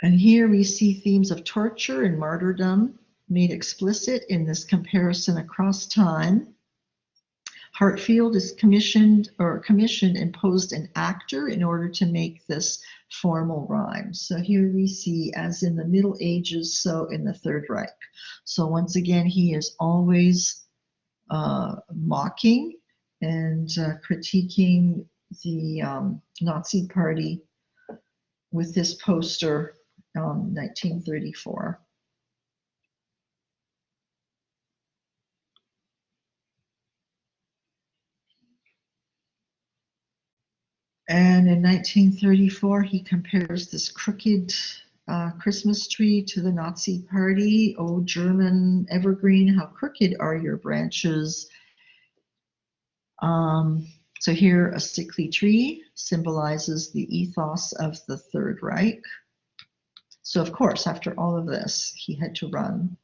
Speaker 1: And here we see themes of torture and martyrdom made explicit in this comparison across time. Heartfield is commissioned and posed an actor in order to make this formal rhyme. So here we see, as in the Middle Ages, so in the Third Reich. So once again, he is always mocking and critiquing the Nazi Party with this poster, 1934. And in 1934, he compares this crooked Christmas tree to the Nazi Party. Oh, German evergreen, how crooked are your branches. So here, a sickly tree symbolizes the ethos of the Third Reich. So of course, after all of this, he had to run.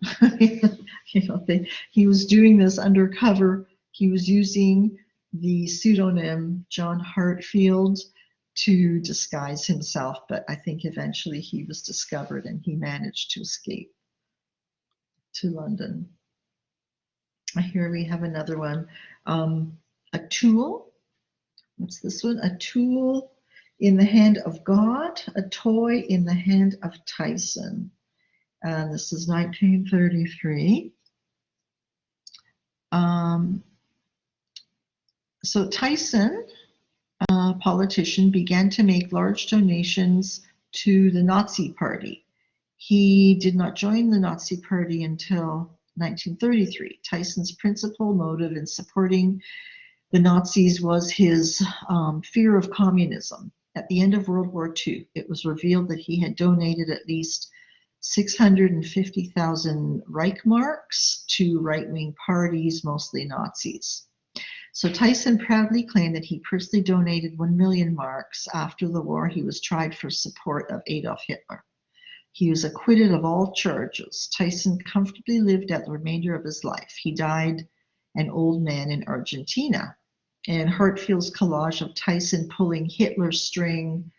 Speaker 1: He was doing this undercover. He was using the pseudonym John Hartfield to disguise himself, but I think eventually he was discovered and he managed to escape to London. Here we have another one. A tool. What's this one? A tool in the hand of God, a toy in the hand of Tyson. And this is 1933. So Tyson, a politician, began to make large donations to the Nazi Party. He did not join the Nazi Party until 1933. Tyson's principal motive in supporting the Nazis was his fear of communism. At the end of World War II, it was revealed that he had donated at least 650,000 Reichsmarks to right-wing parties, mostly Nazis. So Tyson proudly claimed that he personally donated 1 million marks. After the war, he was tried for support of Adolf Hitler. He was acquitted of all charges. Tyson comfortably lived out the remainder of his life. He died an old man in Argentina. And Hartfield's collage of Tyson pulling Hitler's string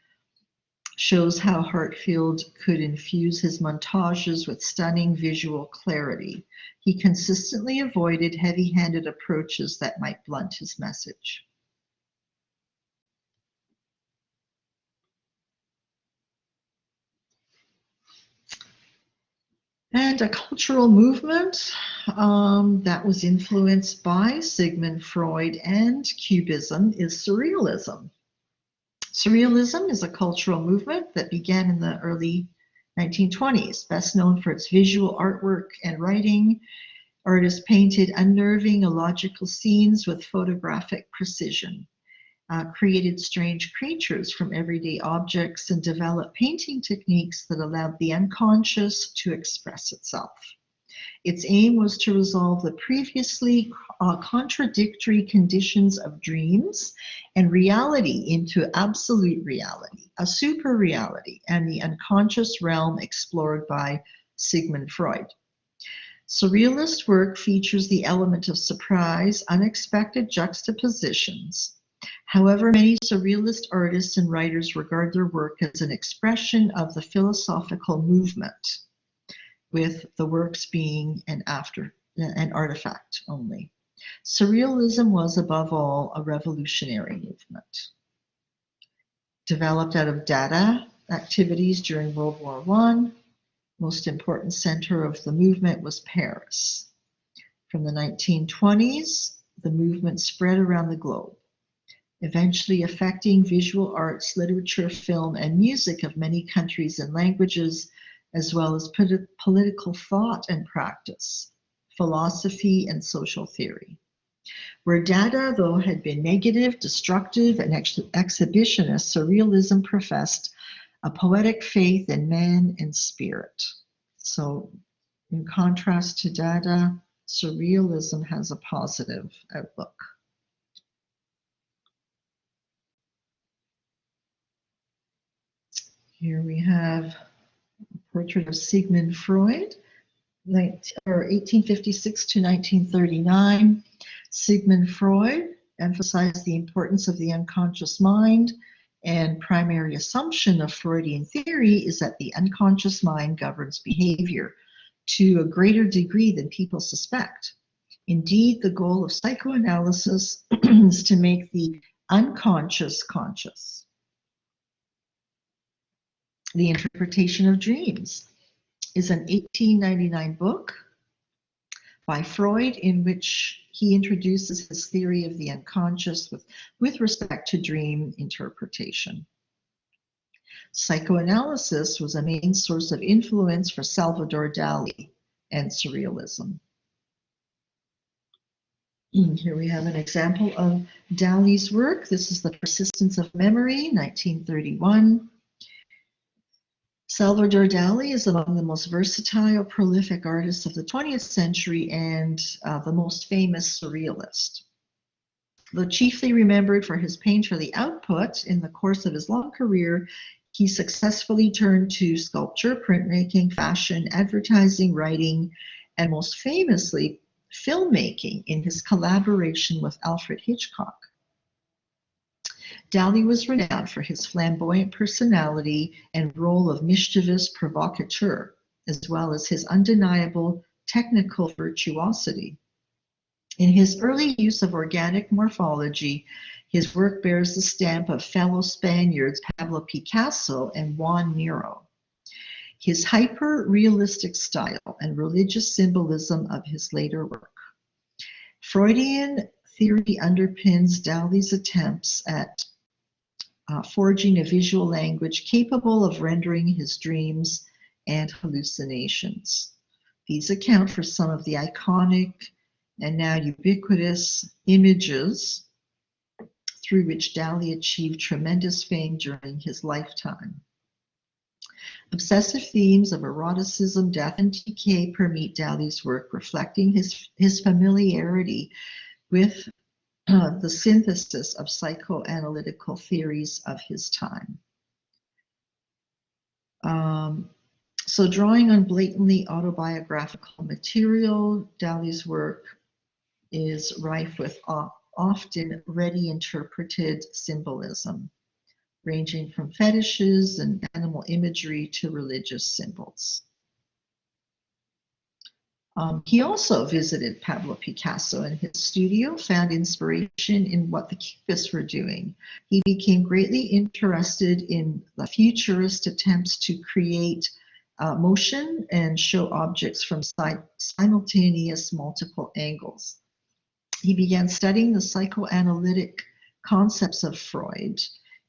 Speaker 1: shows how Hartfield could infuse his montages with stunning visual clarity. He consistently avoided heavy-handed approaches that might blunt his message. And a cultural movement that was influenced by Sigmund Freud and Cubism is Surrealism. Surrealism is a cultural movement that began in the early 1920s, best known for its visual artwork and writing. Artists painted unnerving, illogical scenes with photographic precision, created strange creatures from everyday objects, and developed painting techniques that allowed the unconscious to express itself. Its aim was to resolve the previously contradictory conditions of dreams and reality into absolute reality, a super reality, and the unconscious realm explored by Sigmund Freud. Surrealist work features the element of surprise, unexpected juxtapositions. However, many surrealist artists and writers regard their work as an expression of the philosophical movement, with the works being an artifact only. Surrealism was, above all, a revolutionary movement. Developed out of Dada activities during World War I, most important center of the movement was Paris. From the 1920s, the movement spread around the globe, eventually affecting visual arts, literature, film, and music of many countries and languages, as well as political thought and practice, philosophy, and social theory. Where Dada, though, had been negative, destructive, and exhibitionist, Surrealism professed a poetic faith in man and spirit. So, in contrast to Dada, Surrealism has a positive outlook. Here we have a portrait of Sigmund Freud, 1856 to 1939. Sigmund Freud emphasized the importance of the unconscious mind, and primary assumption of Freudian theory is that the unconscious mind governs behavior to a greater degree than people suspect. Indeed, the goal of psychoanalysis is to make the unconscious conscious. The Interpretation of Dreams is an 1899 book by Freud in which he introduces his theory of the unconscious with respect to dream interpretation. Psychoanalysis was a main source of influence for Salvador Dali and Surrealism. Here we have an example of Dali's work. This is The Persistence of Memory, 1931. Salvador Dali is among the most versatile, prolific artists of the 20th century and the most famous surrealist. Though chiefly remembered for his painterly output, in the course of his long career, he successfully turned to sculpture, printmaking, fashion, advertising, writing, and most famously, filmmaking in his collaboration with Alfred Hitchcock. Dali was renowned for his flamboyant personality and role of mischievous provocateur, as well as his undeniable technical virtuosity. In his early use of organic morphology, his work bears the stamp of fellow Spaniards Pablo Picasso and Juan Miro. His hyper-realistic style and religious symbolism of his later work. Freudian theory underpins Dali's attempts at forging a visual language capable of rendering his dreams and hallucinations. These account for some of the iconic and now ubiquitous images through which Dali achieved tremendous fame during his lifetime. Obsessive themes of eroticism, death, and decay permeate Dali's work, reflecting his familiarity with the synthesis of psychoanalytical theories of his time. So drawing on blatantly autobiographical material, Dali's work is rife with often ready interpreted symbolism, ranging from fetishes and animal imagery to religious symbols. He also visited Pablo Picasso in his studio, found inspiration in what the Cubists were doing. He became greatly interested in the futurist attempts to create motion and show objects from simultaneous multiple angles. He began studying the psychoanalytic concepts of Freud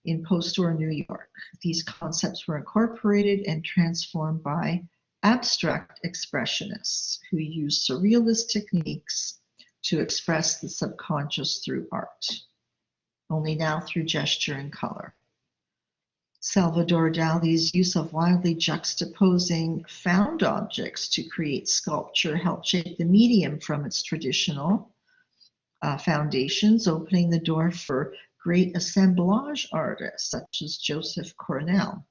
Speaker 1: in post-war New York. These concepts were incorporated and transformed by abstract expressionists who used surrealist techniques to express the subconscious through art, only now through gesture and color. Salvador Dali's use of wildly juxtaposing found objects to create sculpture helped shape the medium from its traditional foundations, opening the door for great assemblage artists such as Joseph Cornell.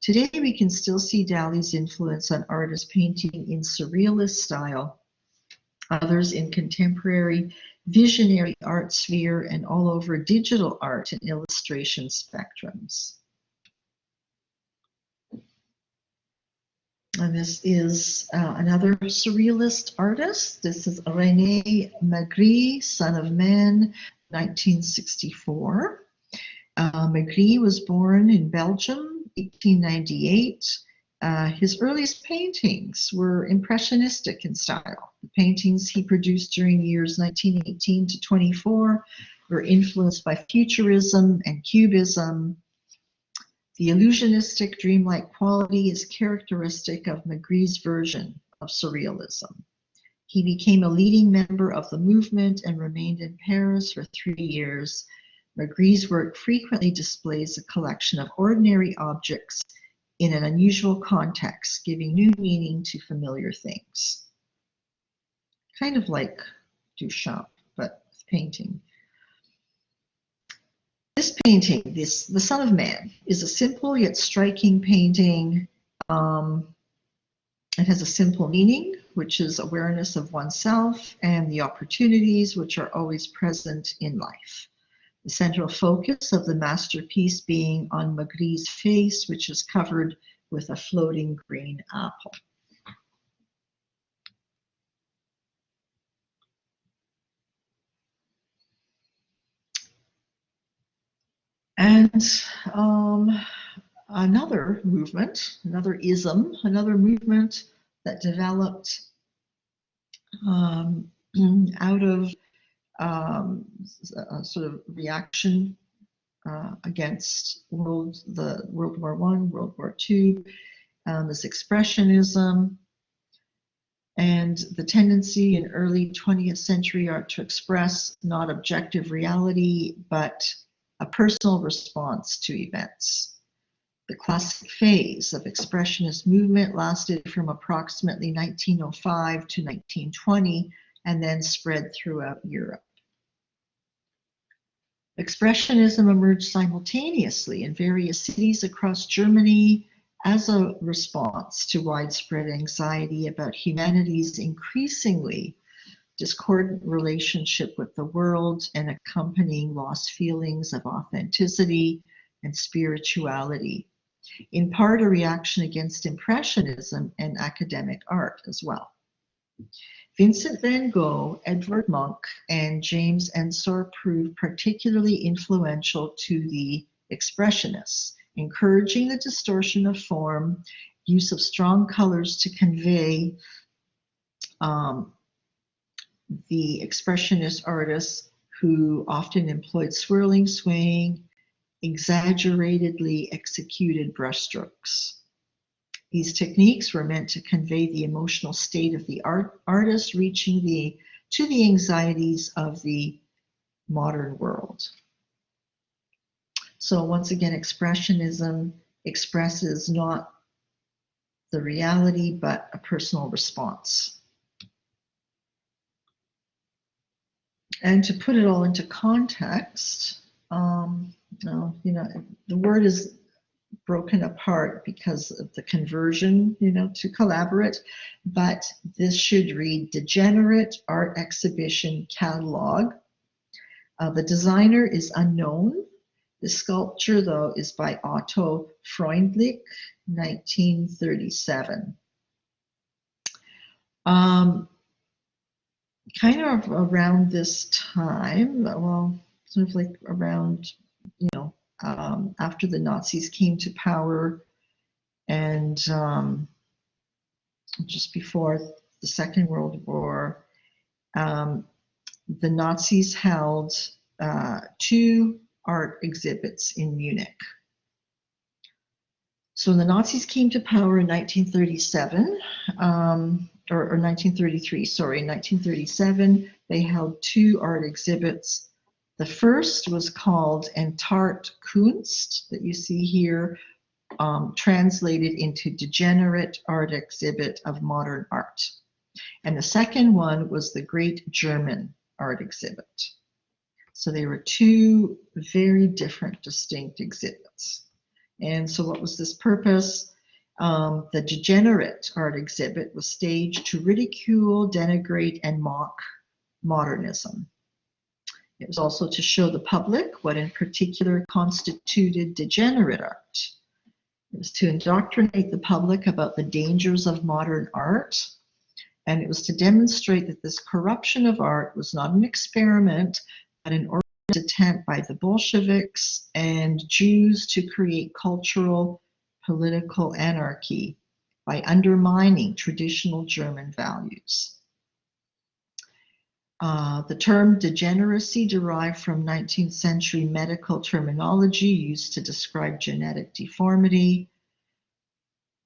Speaker 1: Today, we can still see Dali's influence on artists painting in surrealist style, others in contemporary visionary art sphere, and all over digital art and illustration spectrums. And this is another surrealist artist. This is René Magritte, Son of Man, 1964. Magritte was born in Belgium, 1898. His earliest paintings were impressionistic in style. The paintings he produced during the years 1918 to 24 were influenced by Futurism and Cubism. The illusionistic, dreamlike quality is characteristic of Magritte's version of surrealism. He became a leading member of the movement and remained in Paris for 3 years. Magritte's work frequently displays a collection of ordinary objects in an unusual context, giving new meaning to familiar things. Kind of like Duchamp, but with painting. This painting, The Son of Man, is a simple yet striking painting. It has a simple meaning, which is awareness of oneself and the opportunities which are always present in life. The central focus of the masterpiece being on Magritte's face, which is covered with a floating green apple. And another movement, another ism, another movement that developed out of a sort of reaction against World War I, World War II, is Expressionism. And the tendency in early 20th century art to express not objective reality, but a personal response to events. The classic phase of expressionist movement lasted from approximately 1905 to 1920 and then spread throughout Europe. Expressionism emerged simultaneously in various cities across Germany as a response to widespread anxiety about humanity's increasingly discordant relationship with the world and accompanying lost feelings of authenticity and spirituality. In part, a reaction against Impressionism and academic art as well. Vincent van Gogh, Edvard Munch, and James Ensor proved particularly influential to the Expressionists, encouraging the distortion of form, use of strong colors to convey the Expressionist artists who often employed swirling, swaying, exaggeratedly executed brushstrokes. These techniques were meant to convey the emotional state of the artist, reaching to the anxieties of the modern world. So once again, Expressionism expresses not the reality, but a personal response. And to put it all into context, the word is broken apart because of the conversion, to collaborate, but this should read Degenerate Art Exhibition Catalog. The designer is unknown. The sculpture, though, is by Otto Freundlich, 1937. Kind of around this time, well, sort of like around, after the Nazis came to power and just before the Second World War, the Nazis held 2 art exhibits in Munich. So when the Nazis came to power in 1937, or 1933, sorry, in 1937, they held 2 art exhibits. The first was called Entartet Kunst, that you see here, translated into Degenerate Art Exhibit of Modern Art. And the second one was the Great German Art Exhibit. So they were 2 very different, distinct exhibits. And so what was this purpose? The Degenerate Art Exhibit was staged to ridicule, denigrate, and mock modernism. It was also to show the public what in particular constituted degenerate art. It was to indoctrinate the public about the dangers of modern art, and it was to demonstrate that this corruption of art was not an experiment, but an organized attempt by the Bolsheviks and Jews to create cultural, political anarchy by undermining traditional German values. The term degeneracy derived from 19th century medical terminology used to describe genetic deformity,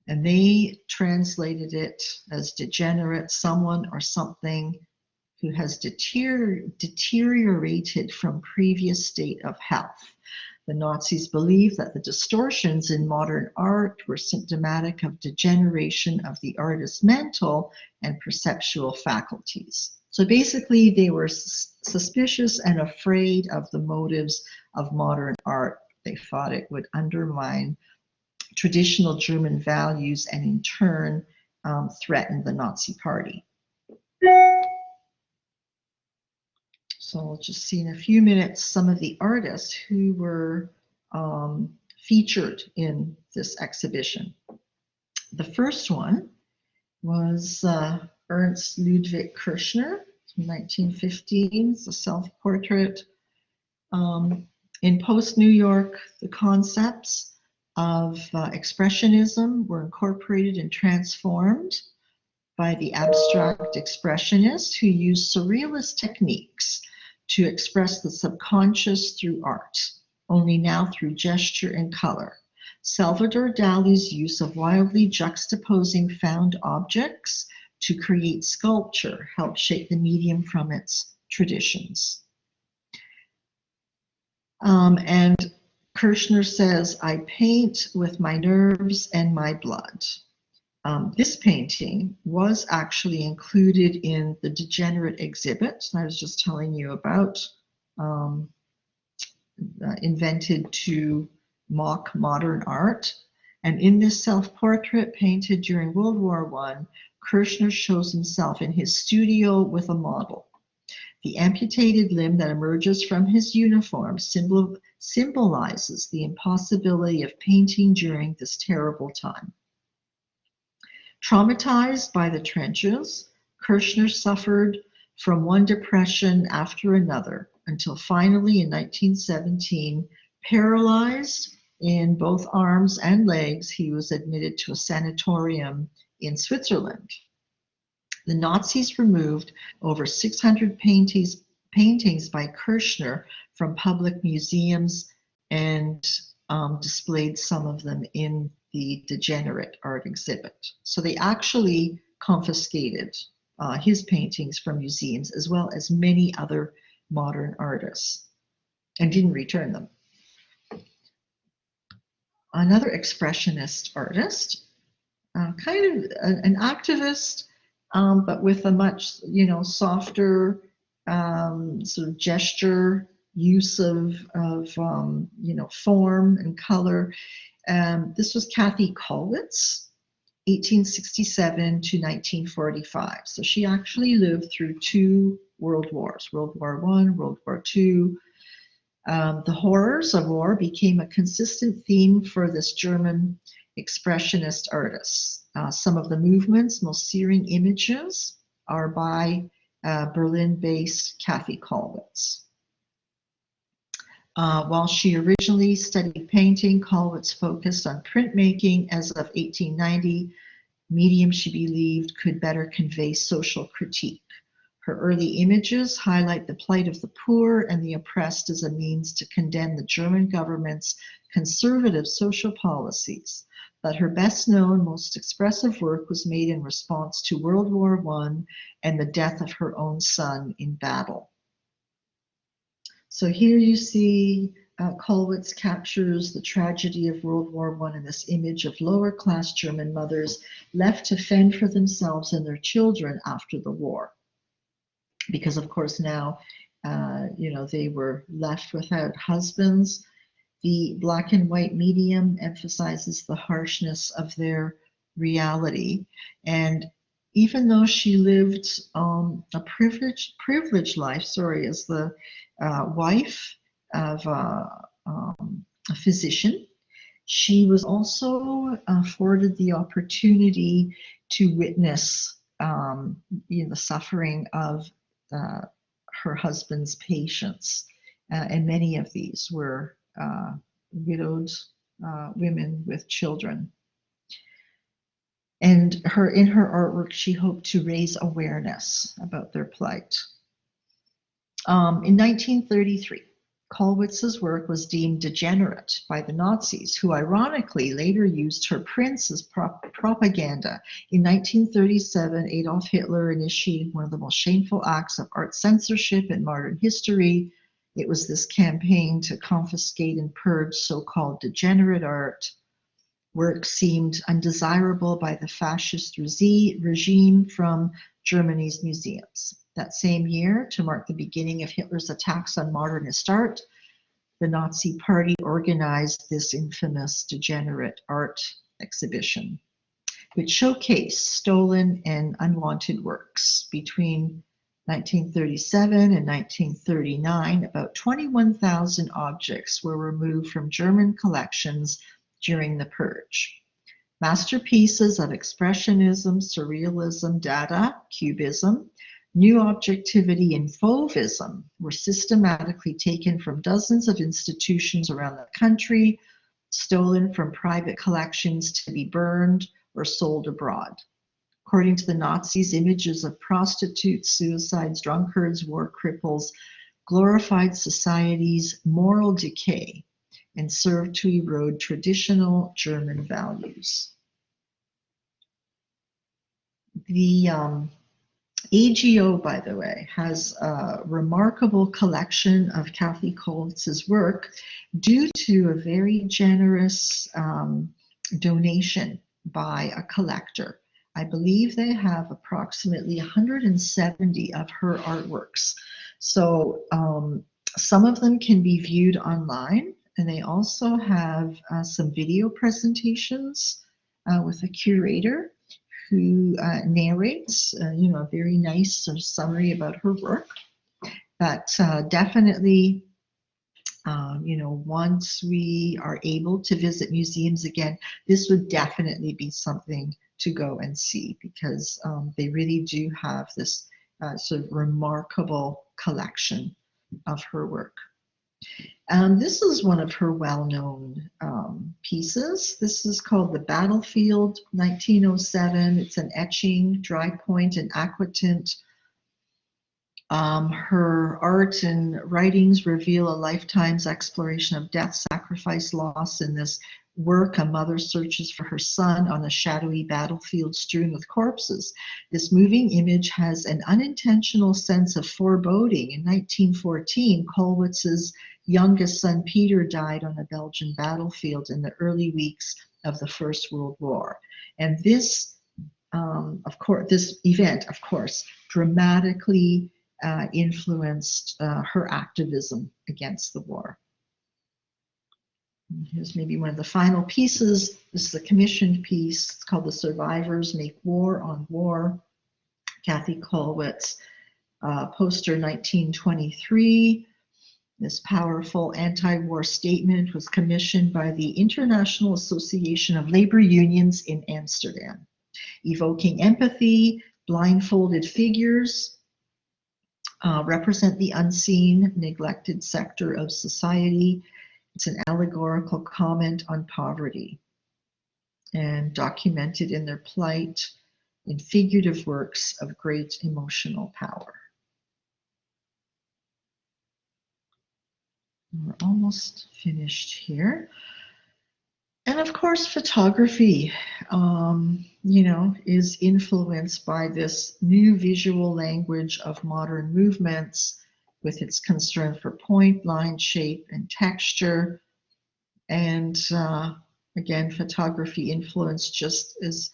Speaker 1: and they translated it as degenerate, someone or something who has deteriorated from previous state of health. The Nazis believed that the distortions in modern art were symptomatic of degeneration of the artist's mental and perceptual faculties. So basically, they were suspicious and afraid of the motives of modern art. They thought it would undermine traditional German values and in turn threaten the Nazi Party. So we'll just see in a few minutes some of the artists who were featured in this exhibition. The first one was Ernst Ludwig Kirchner, 1915. It's a self-portrait. In post-New York, the concepts of expressionism were incorporated and transformed by the abstract expressionists who used surrealist techniques to express the subconscious through art, only now through gesture and color. Salvador Dali's use of wildly juxtaposing found objects to create sculpture helped shape the medium from its traditions. And Kirchner says, I paint with my nerves and my blood. This painting was actually included in the Degenerate exhibit I was just telling you about, invented to mock modern art. And in this self-portrait painted during World War I, Kirchner shows himself in his studio with a model. The amputated limb that emerges from his uniform symbolizes the impossibility of painting during this terrible time. Traumatized by the trenches, Kirchner suffered from one depression after another until finally in 1917, paralyzed in both arms and legs, he was admitted to a sanatorium in Switzerland. The Nazis removed over 600 paintings by Kirchner from public museums and displayed some of them in the Degenerate art exhibit. So they actually confiscated his paintings from museums as well as many other modern artists and didn't return them. Another expressionist artist, kind of an activist, but with a much, softer sort of gesture, use of form and color. This was Kathy Kollwitz, 1867 to 1945. So she actually lived through two world wars, World War I, World War II. The horrors of war became a consistent theme for this German expressionist artist. Some of the movement's most searing images are by Berlin-based Kathy Kollwitz. While she originally studied painting, Kollwitz focused on printmaking. As of 1890, medium she believed could better convey social critique. Her early images highlight the plight of the poor and the oppressed as a means to condemn the German government's conservative social policies. But her best-known, most expressive work was made in response to World War I and the death of her own son in battle. So here you see Kollwitz captures the tragedy of World War I in this image of lower-class German mothers left to fend for themselves and their children after the war. Because, of course, now, they were left without husbands. The black and white medium emphasizes the harshness of their reality. And even though she lived a privileged life, as the wife of a physician, she was also afforded the opportunity to witness the suffering of her husband's patients. And many of these were widowed women with children. And in her artwork, she hoped to raise awareness about their plight. In 1933, Kollwitz's work was deemed degenerate by the Nazis, who ironically later used her prints as propaganda. In 1937, Adolf Hitler initiated one of the most shameful acts of art censorship in modern history. It was this campaign to confiscate and purge so-called degenerate art. Work seemed undesirable by the fascist regime from Germany's museums. That same year, to mark the beginning of Hitler's attacks on modernist art, the Nazi Party organized this infamous degenerate art exhibition, which showcased stolen and unwanted works. Between 1937 and 1939, about 21,000 objects were removed from German collections during the purge. Masterpieces of Expressionism, Surrealism, Dada, Cubism, New Objectivity, and Fauvism were systematically taken from dozens of institutions around the country, stolen from private collections to be burned or sold abroad. According to the Nazis, images of prostitutes, suicides, drunkards, war cripples glorified society's moral decay and served to erode traditional German values. The AGO, by the way, has a remarkable collection of Kathy Kollwitz's work due to a very generous donation by a collector. I believe they have approximately 170 of her artworks. So some of them can be viewed online, and they also have some video presentations with a curator who narrates, a very nice sort of summary about her work. But definitely, once we are able to visit museums again, this would definitely be something to go and see, because they really do have this sort of remarkable collection of her work. This is one of her well-known pieces. This is called The Battlefield, 1907. It's an etching, dry point, and aquatint. Her art and writings reveal a lifetime's exploration of death, sacrifice, loss. In this work, a mother searches for her son on a shadowy battlefield strewn with corpses. This moving image has an unintentional sense of foreboding. In 1914, Kollwitz's youngest son, Peter, died on a Belgian battlefield in the early weeks of the First World War. And this, this event, of course, dramatically influenced her activism against the war. And here's maybe one of the final pieces. This is a commissioned piece. It's called The Survivors Make War on War. Kathy Kollwitz, poster 1923. This powerful anti-war statement was commissioned by the International Association of Labor Unions in Amsterdam, evoking empathy. Blindfolded figures represent the unseen, neglected sector of society. It's an allegorical comment on poverty, and documented in their plight in figurative works of great emotional power. We're almost finished here. And of course, photography, is influenced by this new visual language of modern movements, with its concern for point, line, shape, and texture. And again, photography influenced just as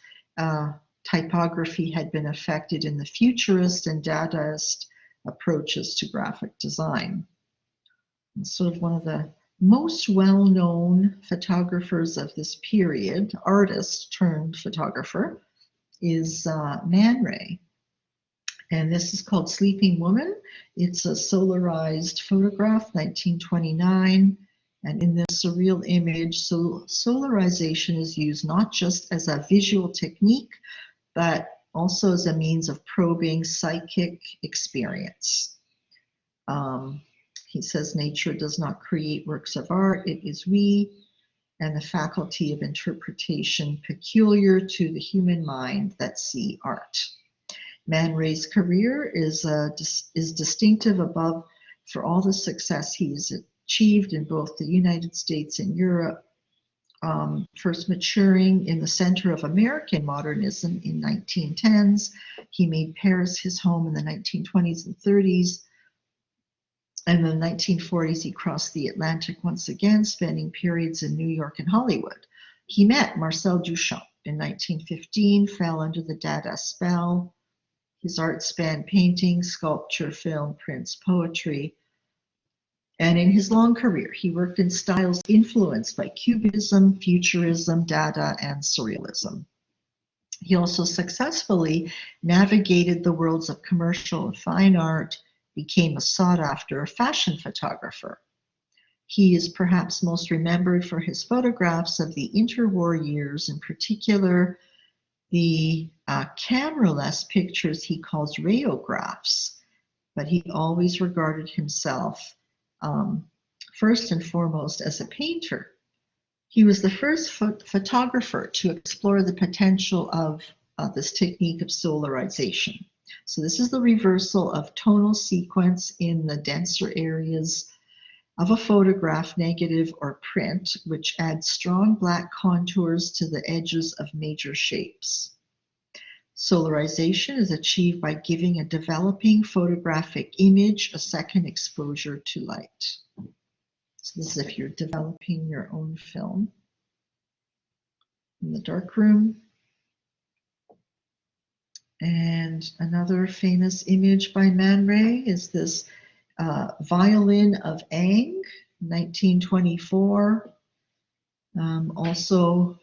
Speaker 1: typography had been affected in the futurist and Dadaist approaches to graphic design. And sort of one of the most well-known photographers of this period, artist turned photographer, is Man Ray. And this is called Sleeping Woman. It's a solarized photograph, 1929. And in this surreal image, solarization is used not just as a visual technique, but also as a means of probing psychic experience. He says nature does not create works of art, it is we, and the faculty of interpretation peculiar to the human mind that see art. Man Ray's career is distinctive above for all the success he's achieved in both the United States and Europe, first maturing in the center of American modernism in 1910s. He made Paris his home in the 1920s and 30s. And in the 1940s, he crossed the Atlantic once again, spending periods in New York and Hollywood. He met Marcel Duchamp in 1915, fell under the Dada spell. His art spanned painting, sculpture, film, prints, poetry. And in his long career, he worked in styles influenced by Cubism, Futurism, Dada, and Surrealism. He also successfully navigated the worlds of commercial and fine art, became a sought-after fashion photographer. He is perhaps most remembered for his photographs of the interwar years, in particular the camera-less pictures he calls rayographs, but he always regarded himself first and foremost as a painter. He was the first photographer to explore the potential of this technique of solarization. So this is the reversal of tonal sequence in the denser areas of a photograph, negative or print, which adds strong black contours to the edges of major shapes. Solarization is achieved by giving a developing photographic image a second exposure to light. So this is if you're developing your own film. In the darkroom. And another famous image by Man Ray is this violin of Ingres, 1924, also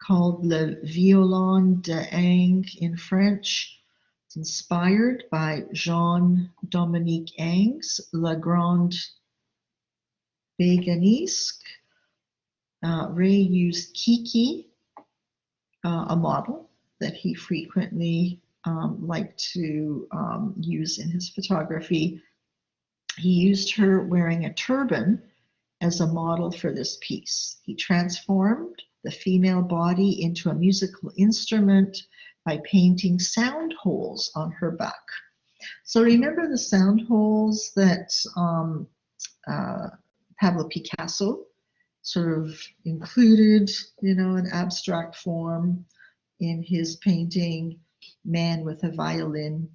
Speaker 1: called Le Violon de Ingres in French. It's inspired by Jean-Dominique Ingres' La Grande Béguinesque. Ray used Kiki, a model that he frequently liked to use in his photography. He used her wearing a turban as a model for this piece. He transformed the female body into a musical instrument by painting sound holes on her back. So remember the sound holes that Pablo Picasso sort of included, in abstract form in his painting Man with a Violin,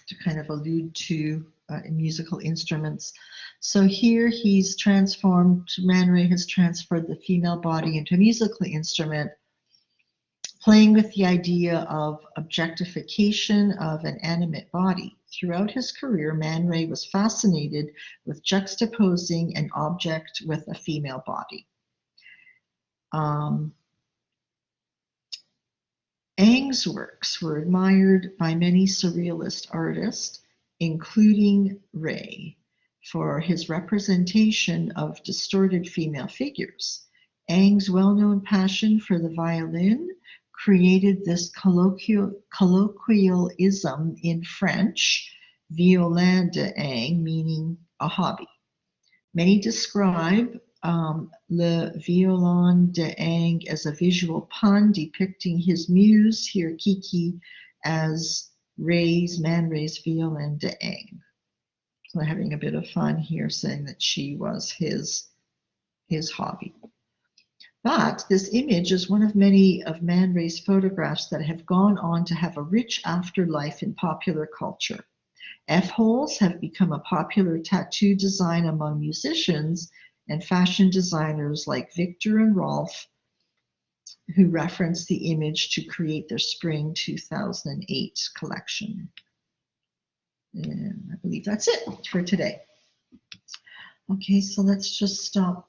Speaker 1: to kind of allude to musical instruments. So here he's transformed, Man Ray has transferred the female body into a musical instrument, playing with the idea of objectification of an animate body. Throughout his career, Man Ray was fascinated with juxtaposing an object with a female body. Ingres' works were admired by many surrealist artists, including Ray, for his representation of distorted female figures. Ingres' well-known passion for the violin created this colloquialism in French, violin de Ingres, meaning a hobby. Many describe Le Violon de Ingres as a visual pun depicting his muse, here Kiki, as Man Ray's violin de Ingres. So they're having a bit of fun here, saying that she was his hobby. But this image is one of many of Man Ray's photographs that have gone on to have a rich afterlife in popular culture. F-holes have become a popular tattoo design among musicians and fashion designers like Victor and Rolf, who referenced the image to create their spring 2008 collection. And I believe that's it for today. Okay, so let's just stop